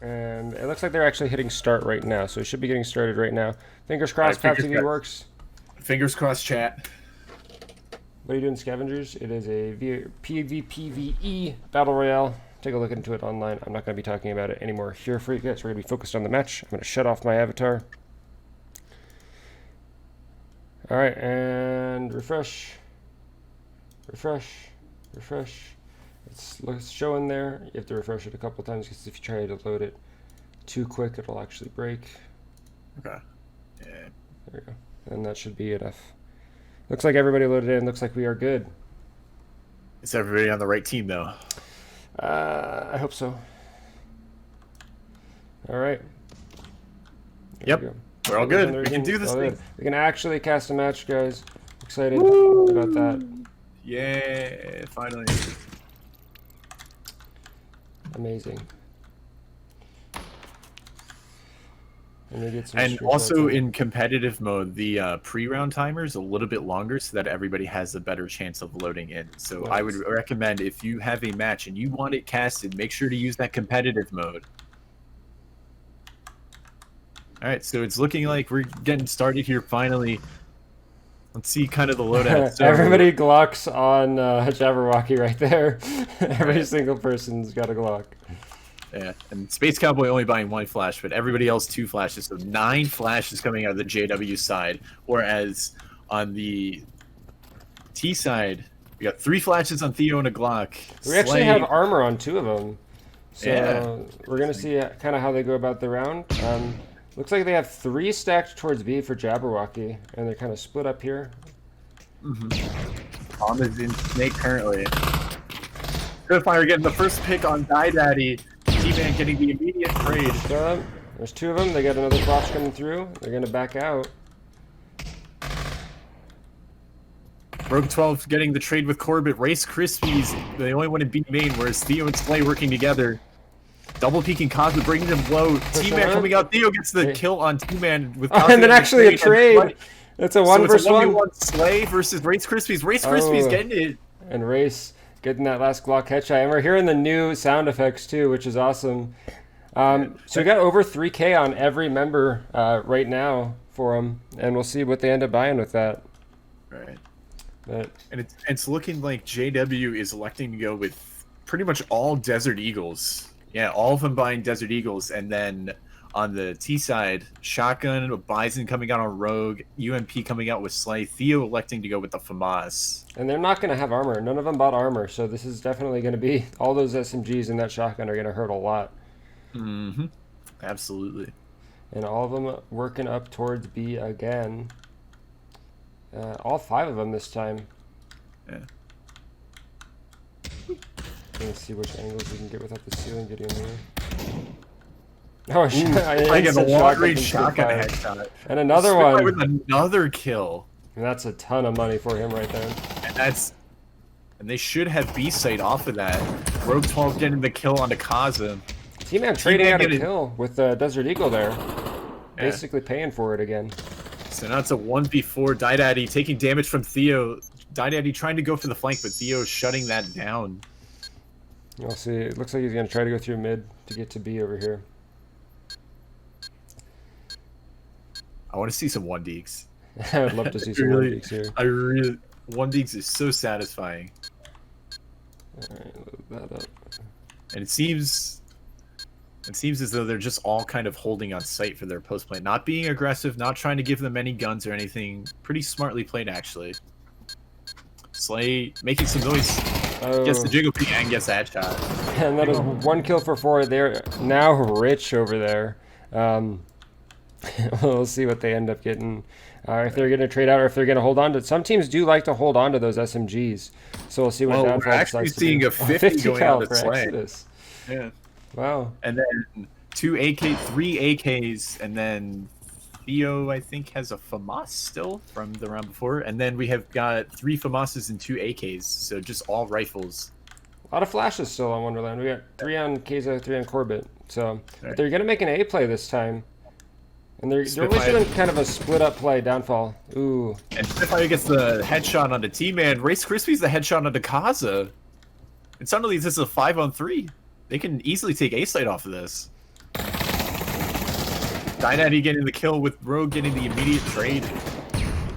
And it looks like they're actually hitting start right now, so it should be getting started right now. Fingers crossed, PavlovVR works. Fingers crossed, chat. What are you doing, Scavengers? It is a PvPvE Battle Royale. Take a look into it online. I'm not going to be talking about it anymore here for you guys. We're going to be focused on the match. I'm going to shut off my avatar. Alright, and refresh. Refresh. Refresh. It's showing there. You have to refresh it a couple times because if you try to load it too quick, it'll actually break. Okay. Yeah. There we go. And that should be enough. Looks like everybody loaded in. Looks like we are good. Is everybody on the right team, though? I hope so. All right. Yep. We're all good. We can do this thing. We can actually cast a match, guys. Excited about that. Yeah, finally. Amazing. And also in competitive mode, the pre-round timer is a little bit longer so that everybody has a better chance of loading in. So nice. I would recommend if you have a match and you want it casted, make sure to use that competitive mode. All right, so it's looking like we're getting started here finally. Let's see kind of the loadout. So, everybody Glocks on Jabberwocky right there. Every single person's got a Glock. Yeah, and Space Cowboy only buying 1 flash, but everybody else 2 flashes, so 9 flashes coming out of the JW side. Whereas on the T side, we got 3 flashes on Theo and a Glock. We actually have armor on 2 of them, so yeah. We're gonna see kind of how they go about the round. Looks like they have 3 stacked towards B for Jabberwocky, and they're kind of split up here. Tom is in Snake currently. Fire getting the first pick on Die Daddy. T-Man getting the immediate trade. There's 2 of them. They got another flash coming through. They're going to back out. Rogue 12 getting the trade with Corbett. Race Krispies, the only one in B main, whereas Theo and Slay working together. Double peeking Kazu, bringing them low. T-Man coming out. Theo gets the kill on T-Man with Kazu. And then actually a trade. That's a 1 versus 1. 1v1 Slay versus Race Krispies. Race Krispies getting it. And Race getting that last Glock headshot. And we're hearing the new sound effects too, which is awesome. So we got over 3K on every member right now for them, and we'll see what they end up buying with that. Right. But, and it's looking like JW is electing to go with pretty much all Desert Eagles. Yeah, all of them buying Desert Eagles, and then on the T side, Shotgun, Bison coming out on Rogue, UMP coming out with Slay, Theo electing to go with the FAMAS. And they're not going to have armor. None of them bought armor, so this is definitely going to be... All those SMGs and that Shotgun are going to hurt a lot. Mm-hmm. Absolutely. And all of them working up towards B again. All 5 of them this time. Yeah. Let's see which angles we can get without the ceiling getting in there. Oh, I get a long-range shotgun headshot. And another one. With another kill. And that's a ton of money for him right there. And they should have B site off of that. Rogue 12 getting the kill onto Kaza. T-Man trading out a kill with the Desert Eagle there. Basically paying for it again. So now it's a 1v4. Die Daddy taking damage from Theo. Die Daddy trying to go for the flank, but Theo shutting that down. We'll see. It looks like he's going to try to go through mid to get to B over here. I want to see some 1-deeks. I would love to see some 1-deeks here. 1-deeks is so satisfying. Alright, load that up. And it seems as though they're just all kind of holding on site for their post play. Not being aggressive, not trying to give them any guns or anything. Pretty smartly played, actually. Slay making some noise. Gets the jiggle peek and gets that shot. And that is 1 kill for 4. They're now rich over there. We'll see what they end up getting. If they're going to trade out or if they're going to hold on to... Some teams do like to hold on to those SMGs. So we'll see what Downfall we're actually seeing a 50 going out to Slay. Exodus. Yeah. Wow. And then 3 AKs, and then Theo, I think, has a FAMAS still from the round before. And then we have got 3 FAMASes and 2 AKs, so just all rifles. A lot of flashes still on Wonderland. We got 3 on Keza, 3 on Corbett. So but they're going to make an A play this time. And they're always doing kind of a split-up play, Downfall. Ooh. And Spitfire gets the headshot onto T-Man. Race Krispies the headshot onto Kaza. And suddenly this is a 5-on-3. they can easily take A-site off of this. Dynaddy getting the kill with Rogue getting the immediate trade.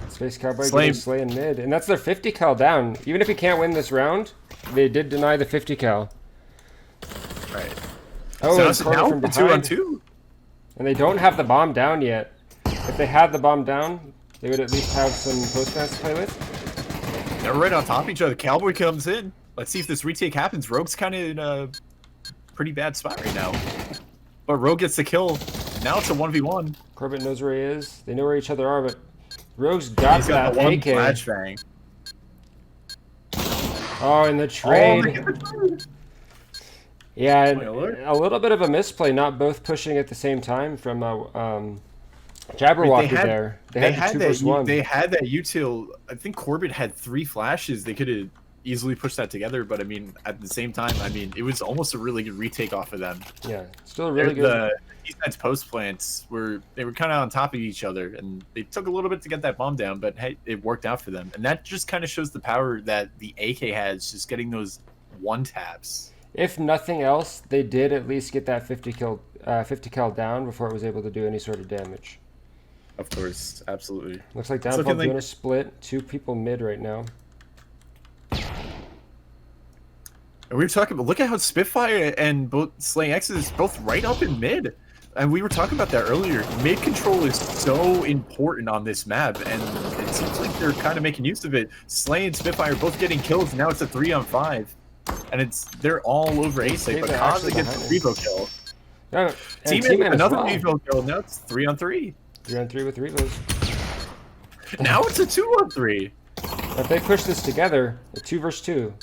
Space Cowboy getting Slay in mid. And that's their 50 cal down. Even if he can't win this round, they did deny the 50 cal. Right. Oh, so now from behind. 2-on-2. And they don't have the bomb down yet. If they had the bomb down, they would at least have some postmats to play with. They're right on top of each other. Cowboy comes in. Let's see if this retake happens. Rogue's kind of in a pretty bad spot right now. But Rogue gets the kill. Now it's a 1v1. Corbett knows where he is. They know where each other are, but Rogue's got that one AK. flashbang. Oh, and the trade. Yeah, a little bit of a misplay, not both pushing at the same time from Jabberwocky there. They had the 2v1. They had that util. I think Corbett had 3 flashes. They could have easily pushed that together, but I mean, at the same time, I mean, it was almost a really good retake off of them. Yeah, still really good. The defense post plants were kind of on top of each other, and they took a little bit to get that bomb down, but hey, it worked out for them, and that just kind of shows the power that the AK has, just getting those one taps. If nothing else, they did at least get that 50 cal down before it was able to do any sort of damage. Of course, absolutely. Looks like Downfall doing a split. 2 people mid right now. And we were talking about, look at how Spitfire and both Slaying X is both right up in mid. And we were talking about that earlier. Mid control is so important on this map, and it seems like they're kind of making use of it. Slay and Spitfire both getting kills. Now it's a 3-on-5. And they're all over A-site, but Kaza gets the Revo kill. Yeah, Teammate another Revo kill. Now it's 3-on-3. 3-on-3 with Revos. Now it's a 2-on-3. If they push this together, a 2 versus 2.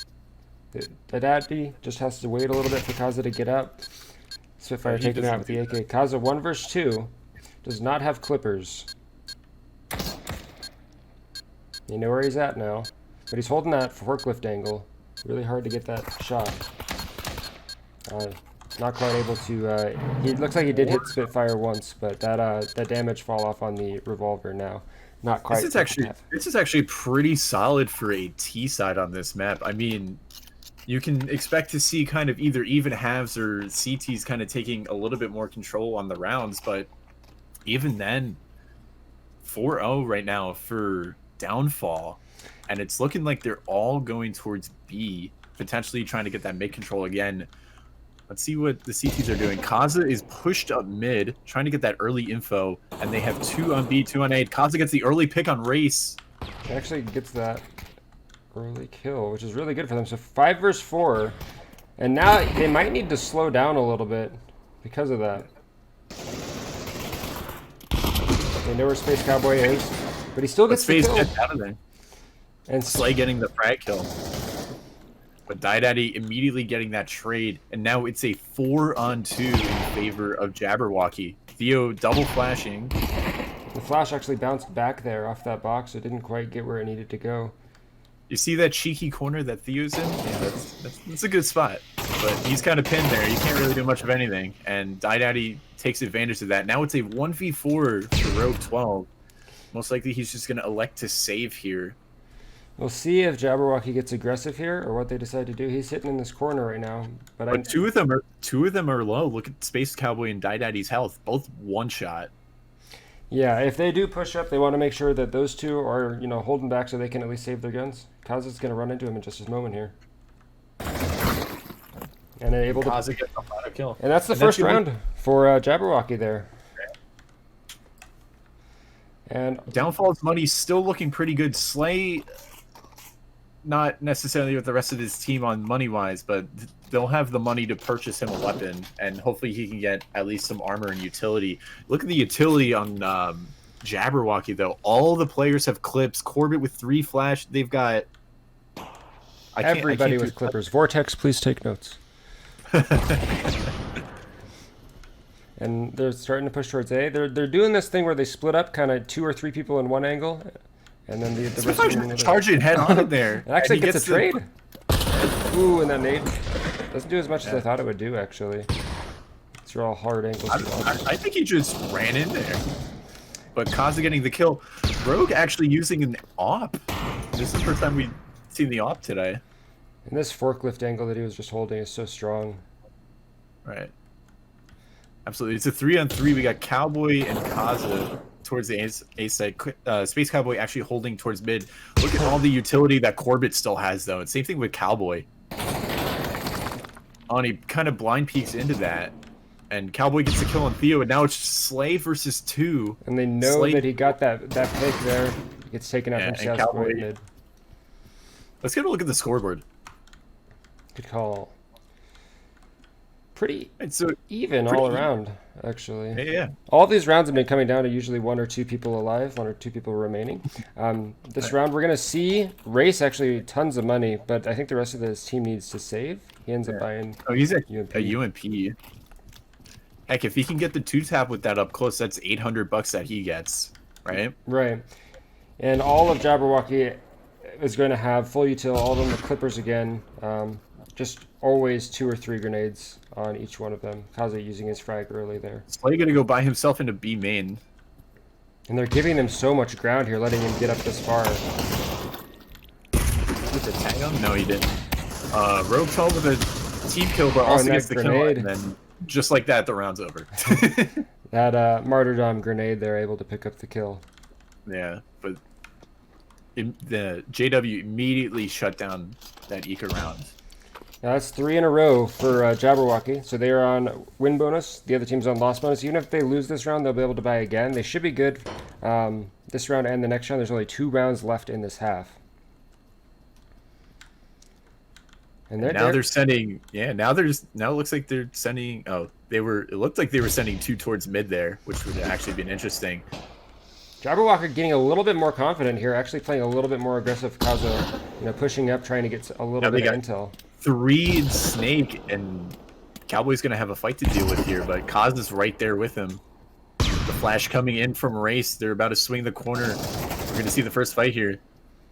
Dynaddy just has to wait a little bit for Kaza to get up. Spitfire taking out with the AK. Kaza 1 versus 2 does not have clippers. You know where he's at now, but he's holding that forklift angle. Really hard to get that shot. Not quite able to. He looks like he did hit Spitfire once, but that damage fall off on the revolver now. Not quite. This is actually pretty solid for a T side on this map. I mean, you can expect to see kind of either even halves or CTs kind of taking a little bit more control on the rounds, but even then, 4-0 right now for Downfall, and it's looking like they're all going towards B, potentially trying to get that mid control again. Let's see what the CTs are doing. Kaza is pushed up mid, trying to get that early info, and they have 2 on B, 2 on A. Kaza gets the early pick on Race. He actually gets that early kill, which is really good for them. So 5 versus 4, and now they might need to slow down a little bit because of that. They know where Space Cowboy is, but he still gets the kill. Gets out of there. And Slay getting the frag kill. But Dynaddy immediately getting that trade, and now it's a 4-on-2 in favor of Jabberwocky. Theo double flashing. The flash actually bounced back there off that box, so it didn't quite get where it needed to go. You see that cheeky corner that Theo's in? Yeah, that's a good spot. But he's kind of pinned there. You can't really do much of anything. And Dynaddy takes advantage of that. Now it's a 1v4 for Rogue 12. Most likely he's just going to elect to save here. We'll see if Jabberwocky gets aggressive here or what they decide to do. He's sitting in this corner right now. But two of them are low. Look at Space Cowboy and Dynaddy's health. Both one shot. Yeah, if they do push up, they want to make sure that those two are, holding back so they can at least save their guns. Kaza's going to run into him in just a moment here. And they're able Kaza gets a final kill. And that's the first round for Jabberwocky there. And Downfall's money's still looking pretty good. Slay, not necessarily with the rest of his team on money-wise, but they'll have the money to purchase him a weapon, and hopefully he can get at least some armor and utility. Look at the utility on Jabberwocky, though. All the players have clips. Corbett with 3 flash. They've got... Everybody with clippers. Vortex, please take notes. And they're starting to push towards A. They're doing this thing where they split up, kind of 2 or 3 people in one angle, and then the rest of them charging head on in there. It actually gets a trade. Ooh, and that nade doesn't do as much as I thought it would do, actually. These are all hard angles. I think he just ran in there. But Kaza getting the kill. Rogue actually using an op. This is the first time we've seen the op today. And this forklift angle that he was just holding is so strong. Right. Absolutely. It's a 3-on-3. We got Cowboy and Kaza towards the A side. Space Cowboy actually holding towards mid. Look at all the utility that Corbett still has, though. And same thing with Cowboy. Oh, and he kind of blind peeks into that. And Cowboy gets the kill on Theo, and now it's Slay versus 2. And they know Slay... that he got that pick there. He gets taken out from South Cowboy... mid. Let's get a look at the scoreboard. Good call. Pretty so even all around, actually. Yeah. All these rounds have been coming down to usually 1 or 2 people alive, 1 or 2 people remaining. This round, we're going to see Race actually tons of money, but I think the rest of his team needs to save. He ends up buying he's a UMP. UMP. Heck, if he can get the 2-tap with that up close, that's $800 that he gets, right? Right. And all of Jabberwocky is going to have full util, all of them the Clippers again. Just always 2 or 3 grenades on each one of them. Kaze using his frag early there. Slay gonna go by himself into B main. And they're giving them so much ground here, letting him get up this far. With the tag on? No, he didn't. Rogue fell with a team kill, but also gets the kill. And then just like that, the round's over. That martyrdom grenade, they're able to pick up the kill. Yeah, but the JW immediately shut down that Ika round. Now that's 3 in a row for Jabberwocky. So they are on win bonus. The other team's on loss bonus. Even if they lose this round, they'll be able to buy again. They should be good this round and the next round. There's only 2 rounds left in this half. And now they're sending. Yeah, now it looks like they're sending. Oh, it looked like they were sending 2 towards mid there, which would have actually been interesting. Jabberwocky getting a little bit more confident here, actually playing a little bit more aggressive. Kaza, pushing up, trying to get a little bit of intel. 3 Snake, and Cowboy's gonna have a fight to deal with here, but Kaz is right there with him. The flash coming in from Race. They're about to swing the corner. We're gonna see the first fight here.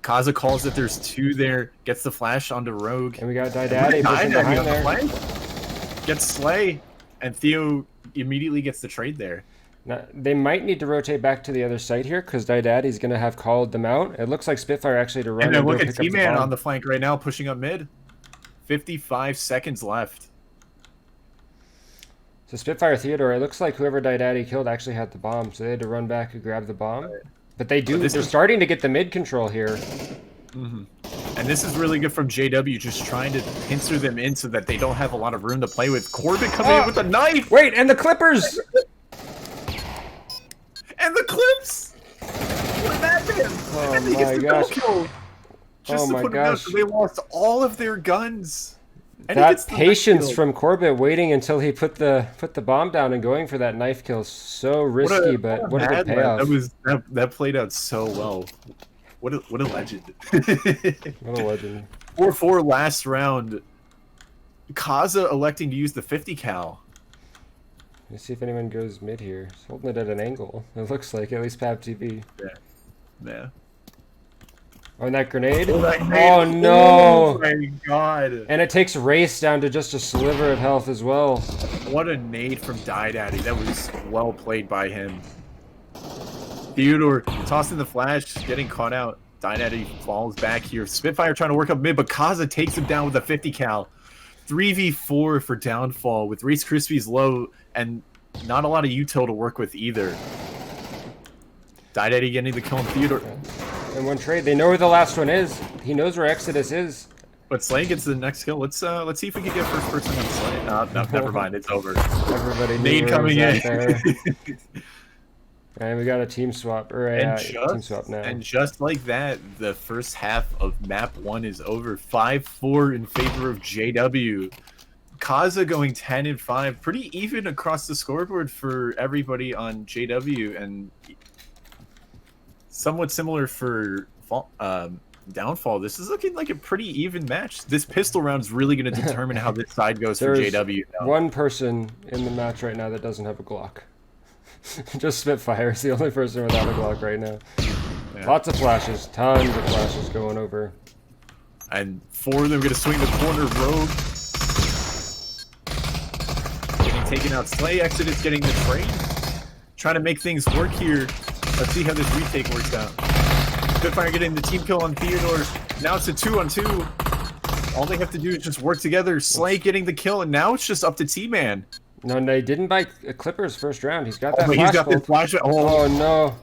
Kaza calls that there's 2 there, gets the flash onto Rogue. And we got Daddy pushing behind there. Gets Slay, and Theo immediately gets the trade there. Now, they might need to rotate back to the other side here because Daddy's going to have called them out. It looks like Spitfire actually to run and then look at T-Man on the flank right now, pushing up mid. 55 seconds left. So Spitfire Theodore, it looks like whoever Daddy killed actually had the bomb, so they had to run back and grab the bomb. Right. But they're starting to get the mid control here. Mm-hmm. And this is really good from JW, just trying to pincer them in so that they don't have a lot of room to play with. Corbett coming in with a knife! Wait, and the Clippers! And the Clips! What did that do? Oh my gosh. Just to put it down, so they lost all of their guns. And that patience from Corbett waiting until he put the bomb down and going for that knife kill, so risky, but what a good payoff. That played out so well. What a legend. What a legend. 4-4 last round. Kaza electing to use the 50 cal. Let's see if anyone goes mid here. He's holding it at an angle. It looks like, at least PavTV. Yeah. Oh, and that grenade? Oh, no! Oh my god. And it takes Race down to just a sliver of health as well. What a nade from Daddy. That was well played by him. Theodore tossing the flash, getting caught out. Daddy falls back here. Spitfire trying to work up mid, but Kaza takes him down with a 50 cal. 3v4 for downfall with Reese Krispies low and not a lot of util to work with either. Daddy getting the kill on Theodore. And one trade, they know where the last one is. He knows where Exodus is. But Slay gets the next kill. Let's see if we can get first person on Slay. No, never mind. It's over. Everybody nade coming in. There. And we got a team swap, team swap now. And just like that, the first half of map 1 is over. 5-4 in favor of JW. Kaza going 10-5, pretty even across the scoreboard for everybody on JW, and somewhat similar for Downfall. This is looking like a pretty even match. This pistol round is really going to determine how this side goes for JW. One person in the match right now that doesn't have a Glock. Just Spitfire is the only person without a Glock right now. Yeah. Lots of flashes, tons of flashes going over. And 4 of them going to swing the corner. Rogue getting taken out. Slay Exodus getting the trade. Trying to make things work here. Let's see how this retake works out. Spitfire getting the team kill on Theodore. Now it's a 2-on-2. All they have to do is just work together. Slay getting the kill, and now it's just up to T-Man. No, they didn't buy Clippers first round. He's got that But flash he's got this bolt. flash. Oh no.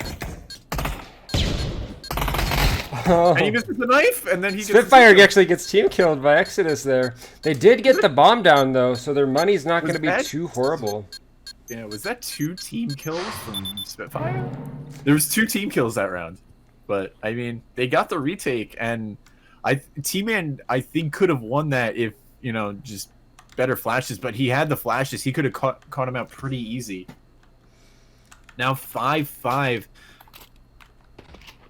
And he misses the knife, and then he Spitfire actually gets team killed by Exodus there. They did get the bomb down though, so their money's not going to be too horrible. Yeah, was that 2 team kills from Spitfire? There was 2 team kills that round. But, I mean, they got the retake, and T-Man, I think, could have won that if, you know, just better flashes. But he had the flashes. He could have caught him out pretty easy. Now 5-5.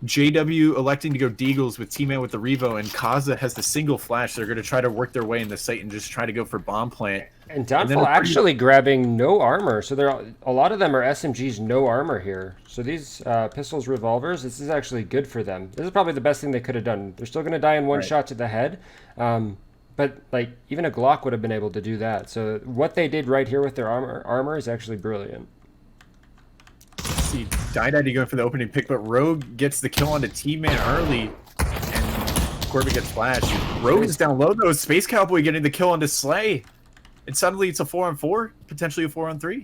JW electing to go Deagles with T-Man with the Revo, and Kaza has the single flash. They're going to try to work their way in the site and just try to go for bomb plant. And Downfall actually grabbing no armor. So a lot of them are SMGs, no armor here. So these pistols, revolvers, this is actually good for them. This is probably the best thing they could have done. They're still going to die in one shot to the head. But like even a Glock would have been able to do that. So what they did right here with their armor is actually brilliant. See, Daddy going for the opening pick, but Rogue gets the kill onto T-Man early, and Corbin gets flashed. Rogue is down low though. Space Cowboy getting the kill onto Slay, and suddenly it's a 4-on-4, potentially a 4-on-3.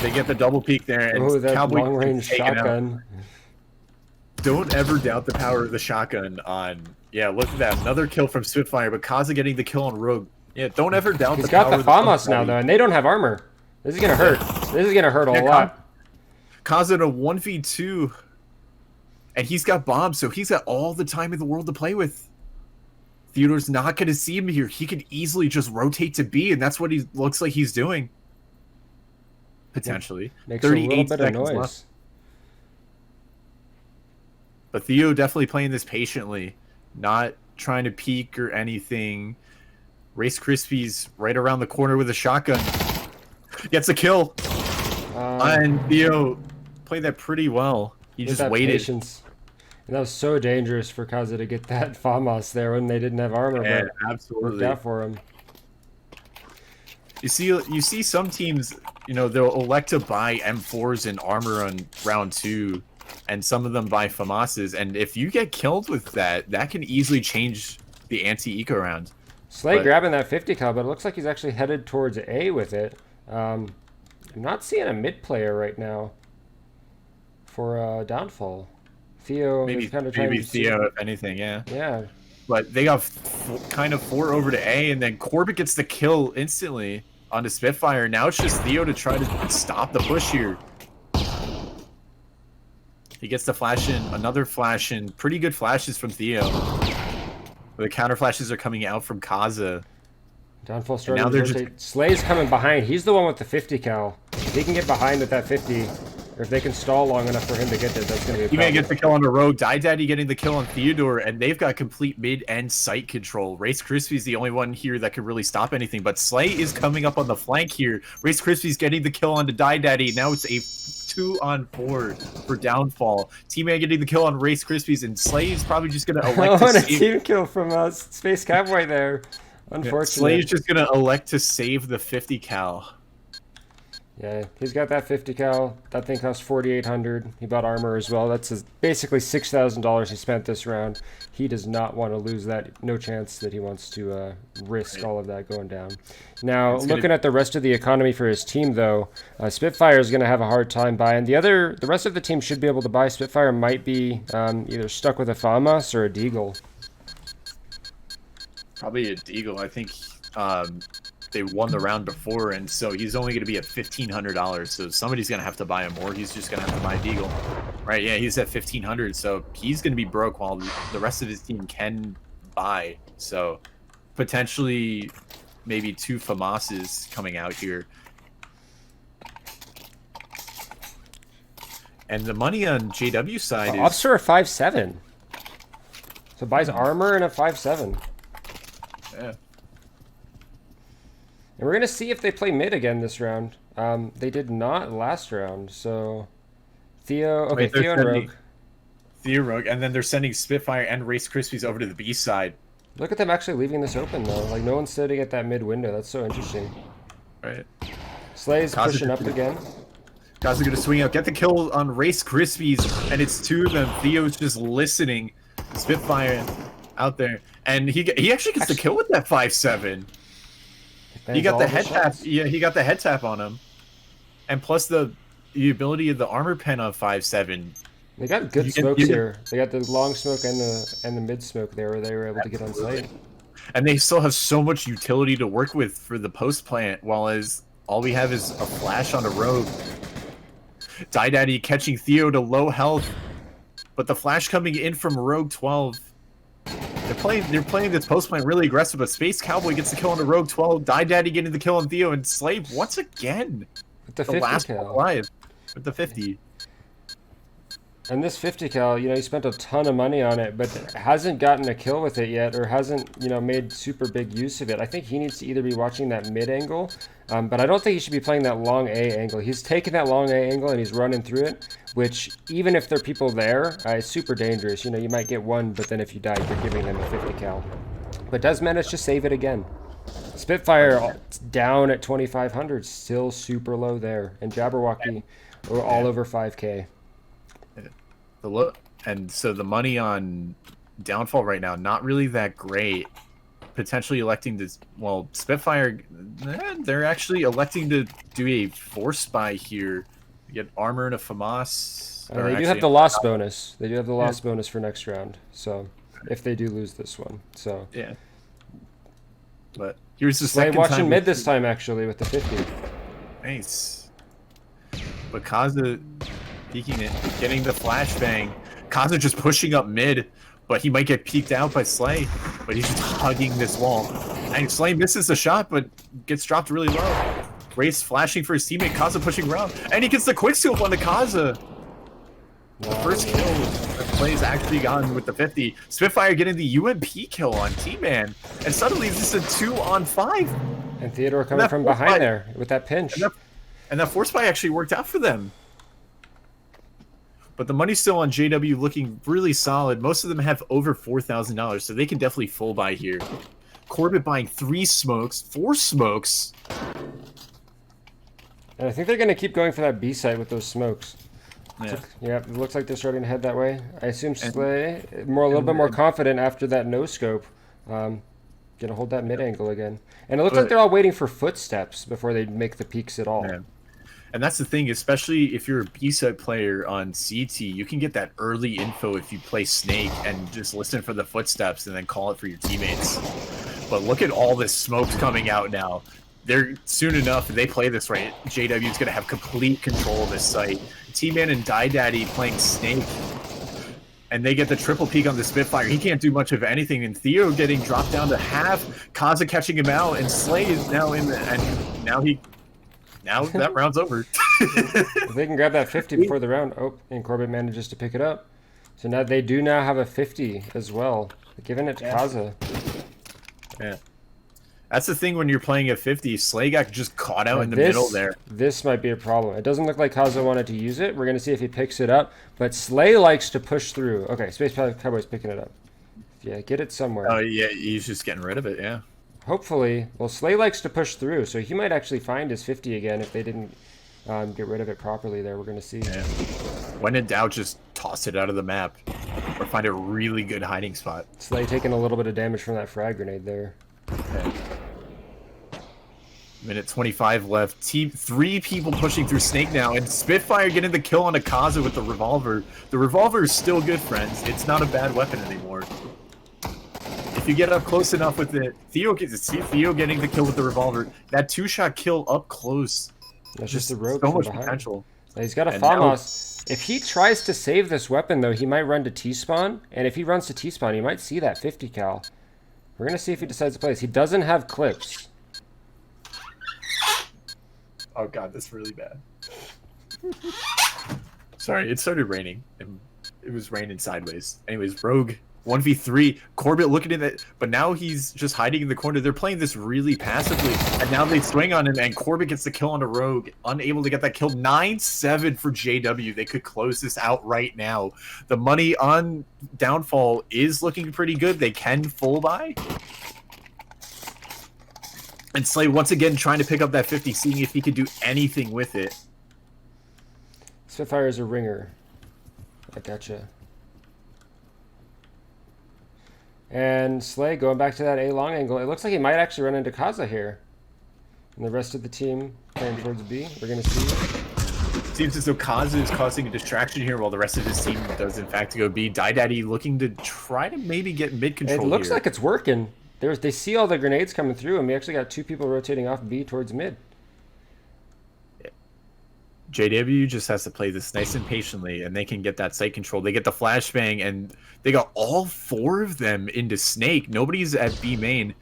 They get the double peek there, and that Cowboy long-range shotgun. Don't ever doubt the power of the shotgun on. Yeah, look at that, another kill from Spitfire, but Kaza getting the kill on Rogue. Yeah, don't ever doubt the power. He's got the FAMAS now though, and they don't have armor. This is gonna hurt. This is gonna hurt a lot. Kaza in a 1v2, and he's got bombs, so he's got all the time in the world to play with. Theodore's not gonna see him here. He could easily just rotate to B, and that's what he looks like he's doing. Potentially. Makes a little bit of noise. Left. But Theo definitely playing this patiently, not trying to peek or anything. Race Krispies right around the corner with a shotgun. Gets a kill. And Theo played that pretty well. He just waited. Patience. And that was so dangerous for Kaza to get that FAMAS there when they didn't have armor. Yeah, but absolutely. Worked out for him. You see some teams, you know, they'll elect to buy M4s and armor on round 2, and some of them buy FAMASs, and if you get killed with that, that can easily change the anti-eco round. Slay grabbing that 50 cal, but it looks like he's actually headed towards A with it. I'm not seeing a mid player right now for Downfall. Theo maybe kind of Theo, if anything, yeah. Yeah. But they got kind of 4 over to A, and then Corbett gets the kill instantly onto Spitfire. Now it's just Theo to try to stop the push here. He gets the flash in, another flash in. Pretty good flashes from Theo. The counter flashes are coming out from Kaza. Downfall starting to rotate. Slay's coming behind. He's the one with the 50 cal. If he can get behind with that 50, or if they can stall long enough for him to get there, that's going to be a problem. He may get the kill on the Rogue. Daddy getting the kill on Theodore, and they've got complete mid and sight control. Race Krispy's the only one here that could really stop anything, but Slay is coming up on the flank here. Race Krispy's getting the kill onto Daddy. Now it's a 2-on-4 for Downfall. T-Man getting the kill on Race Krispy's, and Slay is probably just going to elect to save. A team kill from Space Cowboy there. Unfortunately. Slay's just going to elect to save the 50 cal. Yeah, he's got that 50 cal. That thing costs 4,800. He bought armor as well. That's basically $6,000 he spent this round. He does not want to lose that. No chance that he wants to risk all of that going down. Now, looking at the rest of the economy for his team, though, Spitfire is going to have a hard time buying. The rest of the team should be able to buy. Spitfire might be either stuck with a FAMAS or a Deagle. Probably a Deagle. I think they won the round before, and so he's only going to be at $1,500. So somebody's going to have to buy him, or he's just going to have to buy Deagle. Right, yeah, he's at $1,500, so he's going to be broke while the rest of his team can buy. So potentially maybe 2 FAMASs coming out here. And the money on JW side is... Ups for a 5.7. So buys armor and a 5.7. Yeah. And we're going to see if they play mid again this round. They did not last round, so... Theo... Okay, Theo and Rogue. Theo, Rogue, and then they're sending Spitfire and Race Krispies over to the B side. Look at them actually leaving this open, though. Like, no one's sitting at that mid window. That's so interesting. Right. Slay's pushing up again. Guys are going to swing out. Get the kill on Race Krispies, and it's 2 of them. Theo's just listening. Spitfire out there, and he actually gets the kill with that 5-7. He got the head tap. Yeah, he got the head tap on him, and plus the ability of the armor pen on 5-7. They got good smokes here. They got the long smoke and the mid smoke there, where they were able to get on site. And they still have so much utility to work with for the post plant, while as all we have is a flash on a rogue. Die Daddy catching Theo to low health, but the flash coming in from Rogue 12. They're playing this post plant really aggressive, but Space Cowboy gets the kill on the Rogue 12. Die Daddy getting the kill on Theo, and Slave once again With the 50 last cal. alive with the 50. And this 50 cal, you know, he spent a ton of money on it, but hasn't gotten a kill with it yet, or hasn't, you know, made super big use of it. I think he needs to either be watching that mid angle, but I don't think he should be playing that long A angle. He's taking that long A angle and he's running through it, which even if there are people there, is super dangerous. You know, you might get one, but then if you die, you're giving them a 50 cal. But does manage to save it again. Spitfire down at 2,500, still super low there, and Jabberwocky all over 5K. And so the money on Downfall right now, not really that great. Potentially electing to, well, Spitfire, they're actually electing to do a force buy here. You get armor and a FAMAS. They do have the loss bonus. They do have the loss bonus for next round. So if they do lose this one, so yeah. But here's the Slay second watching time mid this time actually with the 50. Nice. But Kaza peeking it, getting the flashbang. Kaza just pushing up mid, but he might get peeked out by Slay. But he's just hugging this wall. And Slay misses the shot, but gets dropped really low. Race flashing for his teammate, Kaza pushing around. And he gets the quick scope on the Kaza. The first kill that Slay's actually gotten with the 50. Spitfire getting the UMP kill on T-Man. And suddenly this is a 2-on-5. And Theodore coming from behind there with that pinch. And that force buy actually worked out for them. But the money's still on JW looking really solid. Most of them have over $4,000, so they can definitely full buy here. Corbett buying 3 smokes, 4 smokes. And I think they're going to keep going for that B site with those smokes. Yeah. Yeah, it looks like they're starting to head that way. I assume Slay a little bit more confident after that no scope. Gonna hold that mid angle again. And it looks like they're all waiting for footsteps before they make the peaks at all. Yeah. And that's the thing, especially if you're a B-side player on CT, you can get that early info if you play Snake and just listen for the footsteps and then call it for your teammates. But look at all this smoke coming out now. They're soon enough, if they play this right, JW is going to have complete control of this site. T-Man and Die Daddy playing Snake, and they get the triple peek on the Spitfire. He can't do much of anything, and Theo getting dropped down to half. Kaza catching him out, and Slay is now in the, and now that round's over. If they can grab that 50 before the round, and Corbett manages to pick it up. So now they do now have a 50 as well, giving it to Kaza. Yeah. That's the thing when you're playing a 50. Slay got just caught out in the middle there. This might be a problem. It doesn't look like Kaza wanted to use it. We're going to see if he picks it up. But Slay likes to push through. Okay, Space Cowboy's picking it up. Yeah, get it somewhere. Oh, yeah, he's just getting rid of it, yeah. Hopefully. Well, Slay likes to push through, so he might actually find his 50 again if they didn't get rid of it properly there. We're going to see. Yeah. When in doubt, just toss it out of the map. Or find a really good hiding spot. Slay taking a little bit of damage from that frag grenade there. Okay. Minute 25 left. 3 people pushing through Snake now, and Spitfire getting the kill on Akaza with the revolver. The revolver is still good, friends. It's not a bad weapon anymore. If you get up close enough with it, Theo getting the kill with the revolver. That 2-shot kill up close. That's just a rope. So much potential. He's got a FAMAS. If he tries to save this weapon, though, he might run to T-spawn, and if he runs to T-spawn, he might see that 50 cal. We're gonna see if he decides to play this. He doesn't have clips. Oh god, that's really bad. Sorry, it started raining. It was raining sideways. Anyways, Rogue 1v3. Corbett looking at it, but now he's just hiding in the corner. They're playing this really passively, and now they swing on him, and Corbett gets the kill on a Rogue. Unable to get that kill. 9-7 for JW. They could close this out right now. The money on Downfall is looking pretty good. They can full buy. And Slay once again trying to pick up that 50, seeing if he could do anything with it. Spitfire is a ringer. I gotcha. And Slay going back to that A long angle. It looks like he might actually run into Kaza here. And the rest of the team playing towards B. We're going to see. Seems as though Kazu is causing a distraction here while the rest of his team does in fact go B. Daddy looking to try to maybe get mid control. It looks like it's working. They see all the grenades coming through, and we actually got 2 people rotating off B towards mid. JW just has to play this nice and patiently, and they can get that site control. They get the flashbang, and they got all 4 of them into Snake. Nobody's at B main,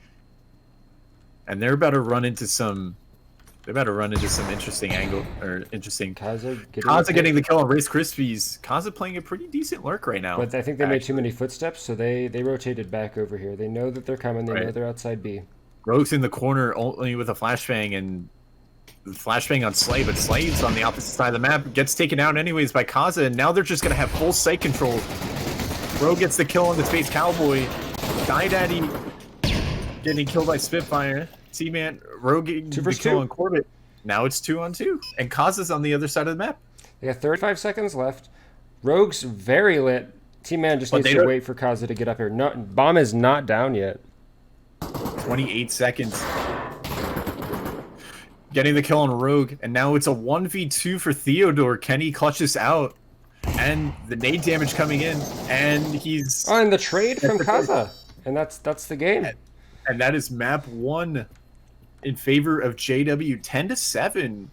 and they're about to run into some. They're about to run into some interesting angle or interesting. Kaza getting the kill on Rice Krispies. Kaza playing a pretty decent lurk right now. But I think they made too many footsteps, so they rotated back over here. They know that they're coming. They know they're outside B. Rogue's in the corner only with a flashbang, and the flashbang on Slay, but Slay's on the opposite side of the map. Gets taken out anyways by Kaza, and now they're just going to have full sight control. Rogue gets the kill on the Space Cowboy. Daddy getting killed by Spitfire. T-Man, Rogue getting the kill on Corbett. Now it's 2-on-2, and Kaza's on the other side of the map. They got 35 seconds left. Rogue's very lit. T-Man just needs to wait for Kaza to get up here. No, bomb is not down yet. 28 seconds. Getting the kill on Rogue, and now it's a 1v2 for Theodore. Kenny clutches out, and the nade damage coming in, and he's... Oh, and the trade from Kaza. And that's the game. And that is map 1 in favor of JW, 10-7.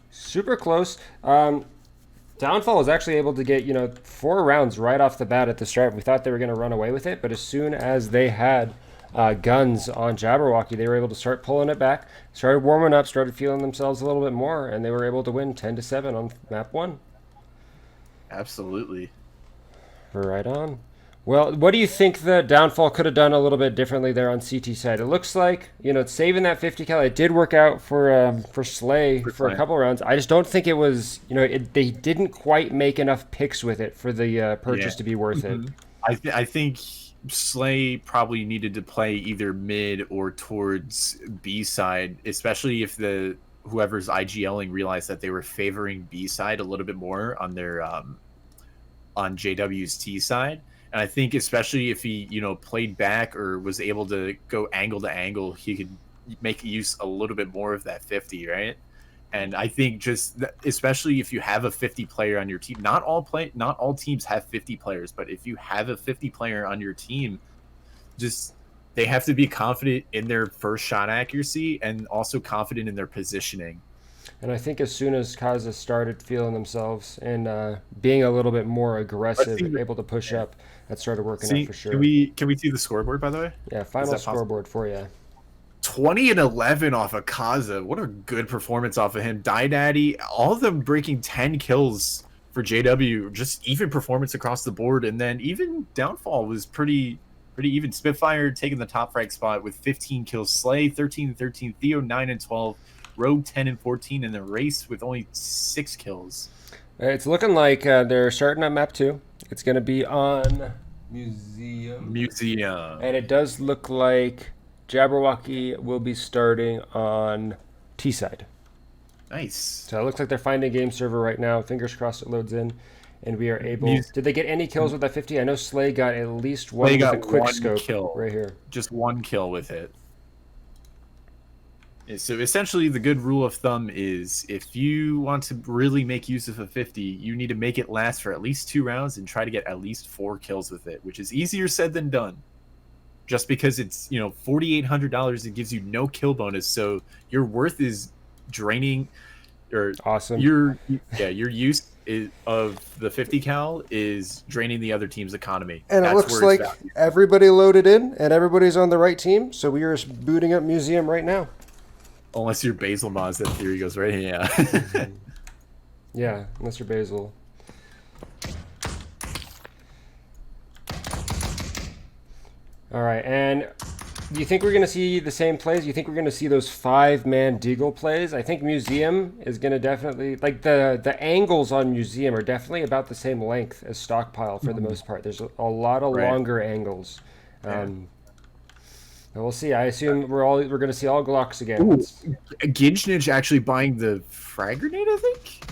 Super close. Downfall was actually able to get 4 rounds right off the bat at the start. We thought they were going to run away with it, but as soon as they had guns on Jabberwocky, they were able to start pulling it back, started warming up, started feeling themselves a little bit more, and they were able to win 10-7 on map 1. Absolutely. Right on. Well, what do you think the Downfall could have done a little bit differently there on CT side? It looks like, saving that 50 cal, it did work out for Slay for a couple rounds. I just don't think it was, they didn't quite make enough picks with it for the purchase to be worth it. I think Slay probably needed to play either mid or towards B side, especially if whoever's IGLing realized that they were favoring B side a little bit more on their on JW's T side. And I think especially if he, played back or was able to go angle to angle, he could make use a little bit more of that 50, right? And I think especially if you have a 50 player on your team, not all teams have 50 players, but if you have a 50 player on your team, they have to be confident in their first shot accuracy and also confident in their positioning. And I think as soon as Kaza started feeling themselves and being a little bit more aggressive, able to push up, that started working out for sure. Can we see the scoreboard, by the way? Yeah, final scoreboard for you. 20-11 off of Kaza. What a good performance off of him. Daddy, all of them breaking 10 kills for JW. Just even performance across the board. And then even Downfall was pretty even. Spitfire taking the top frag spot with 15 kills. Slay 13-13. Theo 9-12. Rogue 10-14 in the race with only 6 kills. It's looking like they're starting on map 2. It's going to be on Museum. And it does look like Jabberwocky will be starting on T side. Nice. So it looks like they're finding a game server right now. Fingers crossed it loads in. And we are able... Did they get any kills with that 50? I know Slay got at least one with a quick scope kill right here. Just 1 kill with it. So essentially the good rule of thumb is if you want to really make use of a 50, you need to make it last for at least 2 rounds and try to get at least 4 kills with it, which is easier said than done. Just because it's, $4,800, it gives you no kill bonus, so your worth is draining, or awesome. Your use of the 50 cal is draining the other team's economy. And it looks like everybody loaded in and everybody's on the right team, so we are booting up Museum right now. Unless you're Basil Mods, that theory goes right in, yeah. Yeah, unless you're Basil. All right, and do you think we're going to see the same plays? Do you think we're going to see those 5-man Deagle plays? I think Museum is going to definitely... Like, the angles on Museum are definitely about the same length as Stockpile for the most part. There's a lot of longer angles. We'll see. I assume we're going to see all Glocks again. Gijnich actually buying the frag grenade, I think?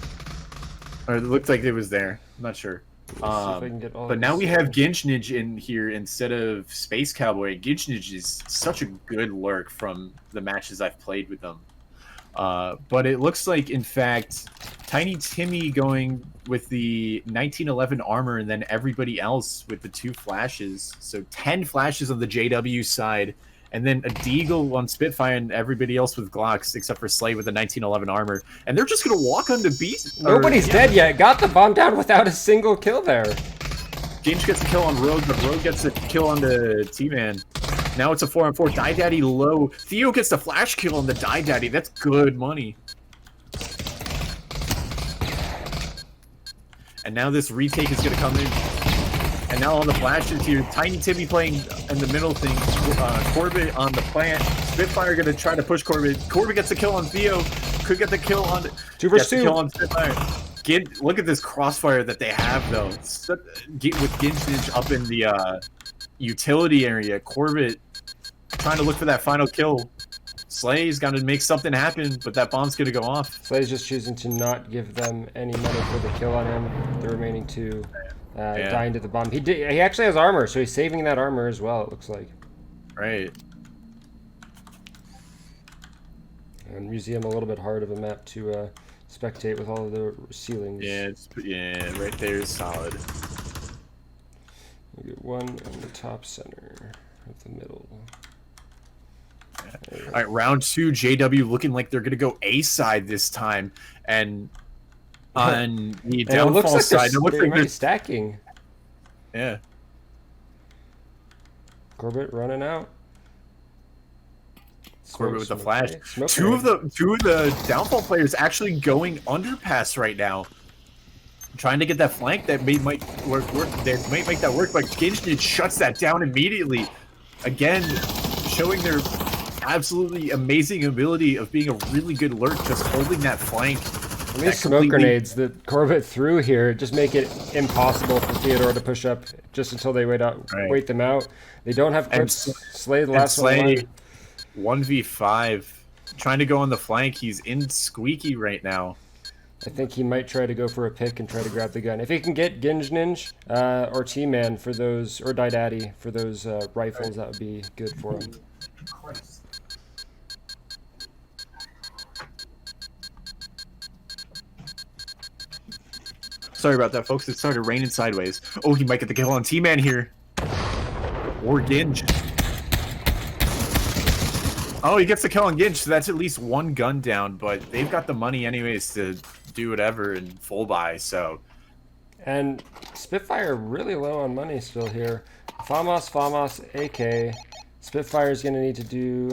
Or it looked like it was there. I'm not sure. Let's see if I can get all But now we these, have Ginjnij in here instead of Space Cowboy. Ginjnij is such a good lurk from the matches I've played with them. But it looks like, in fact, Tiny Timmy going with the 1911 armor and then everybody else with the 2 flashes. So 10 flashes on the JW side, and then a Deagle on Spitfire and everybody else with Glocks except for Slay with the 1911 armor. And they're just going to walk onto beat. Nobody's dead yet. Got the bomb down without a single kill there. Ginj gets a kill on Rogue, but Rogue gets a kill on the T-Man. Now it's a 4-on-4. Die Daddy low. Theo gets the flash kill on the Die Daddy. That's good money. And now this retake is going to come in. And now on the flashes here, Tiny Timmy playing in the middle thing. Corbett on the plant. Spitfire going to try to push Corbett. Corbett gets a kill on Theo. Could get the kill on... 2 versus 2. Kill on Spitfire. Look at this crossfire that they have, though. With Ginjnij up in the utility area. Corbett trying to look for that final kill. Slay's got to make something happen, but that bomb's going to go off. Slay's just choosing to not give them any money for the kill on him. The remaining 2 dying to the bomb. He actually has armor, so he's saving that armor as well, it looks like. Right. And Museum, a little bit hard of a map to spectate with all of the ceilings. Yeah, right there is solid. We get 1 on the top center of the middle. All right, round 2, JW looking like they're going to go A side this time. And on the downfall side, it looks like they're stacking. Yeah. Corbett running out. Corbett with the flash. Two of the downfall players actually going underpass right now, trying to get that flank that might work. That might make that work, but Ginjnij shuts that down immediately. Again, showing their absolutely amazing ability of being a really good lurk, just holding that flank. And these smoke grenades that Corbett threw here just make it impossible for Theodore to push up just until they wait them out. They don't have clips. Slay the last one. 1v5, trying to go on the flank. He's in squeaky right now. I think he might try to go for a pick and try to grab the gun. If he can get Ginjnij or T-Man for those, or Die Daddy for those rifles, that would be good for him. Sorry about that, folks. It started raining sideways. Oh, he might get the kill on T-Man here. Or Ginj. Oh, he gets the kill on Ginj, so that's at least 1 gun down, but they've got the money anyways to do whatever and full buy, so. And Spitfire really low on money still here. Famos, AK. Spitfire's going to need to do...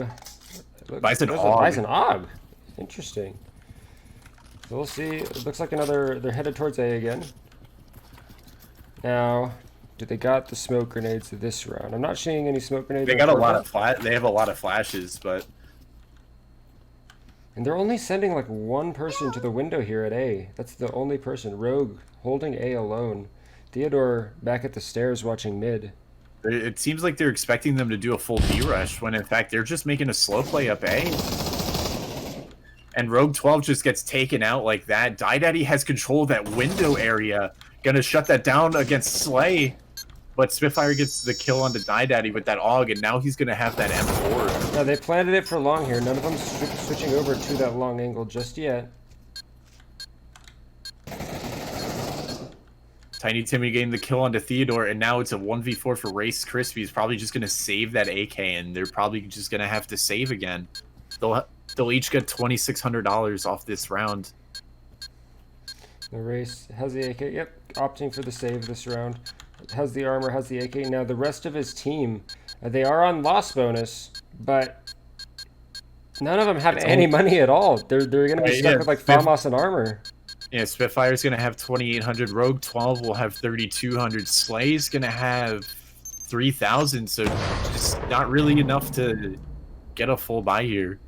Bison Og. Interesting. So we'll see. It looks like they're headed towards A again. Now, do they got the smoke grenades this round? I'm not seeing any smoke grenades. They got a lot of they have a lot of flashes, but... And they're only sending like 1 person to the window here at A. That's the only person. Rogue holding A alone. Theodore back at the stairs watching mid. It seems like they're expecting them to do a full B rush, when in fact they're just making a slow play up A. And Rogue 12 just gets taken out like that. Die Daddy has control of that window area. Gonna shut that down against Slay. But Spitfire gets the kill onto Die Daddy with that AUG, and now he's gonna have that M4. Yeah, they planted it for long here. None of them switching over to that long angle just yet. Tiny Timmy getting the kill onto Theodore, and now it's a 1v4 for Race Crispy. He's probably just gonna save that AK, and they're probably just gonna have to save again. They'll each get $2,600 off this round. The Race has the AK. Yep, opting for the save this round. Has the armor, has the AK. Now the rest of his team, they are on loss bonus, but none of them have any money at all. They're gonna be stuck with like Famos and armor. Yeah, Spitfire's gonna have 2,800. Rogue 12 will have 3,200. Slay's gonna have 3,000. So just not really enough to get a full buy here.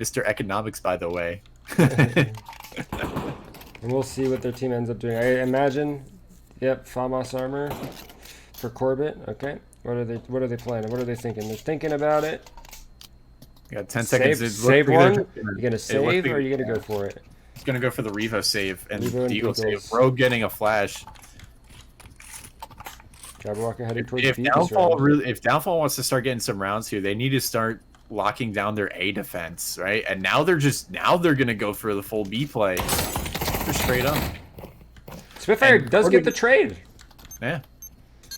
Mr. Economics, by the way. And we'll see what their team ends up doing. I imagine, yep, Famos armor for Corbett. Okay, what are they planning? What are they thinking? They're thinking about it. You got 10 seconds. Save one. You gonna save or are you gonna go for it? He's gonna go for the Revo save and Revo the Eagle save. Rogue getting a flash. Jabberwocky heading towards If B this Downfall round. really, if Downfall wants to start getting some rounds here, they need to start locking down their A defense, right? And now they're gonna go for the full B play. They're straight up. Spitfire And does get the trade. Yeah.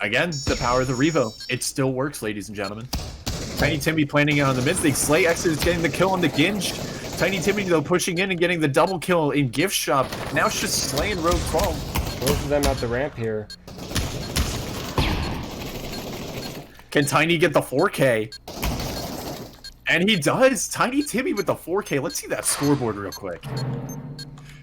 Again, the power of the Revo. It still works, ladies and gentlemen. Tiny Timmy planning it on the mid. They Slay X is getting the kill on the Ginge. Tiny Timmy, though, pushing in and getting the double kill in Gift Shop. Now it's just slaying Rogue 12. Both of them at the ramp here. Can Tiny get the 4K? And he does. Tiny Timmy with the 4K. Let's see that scoreboard real quick.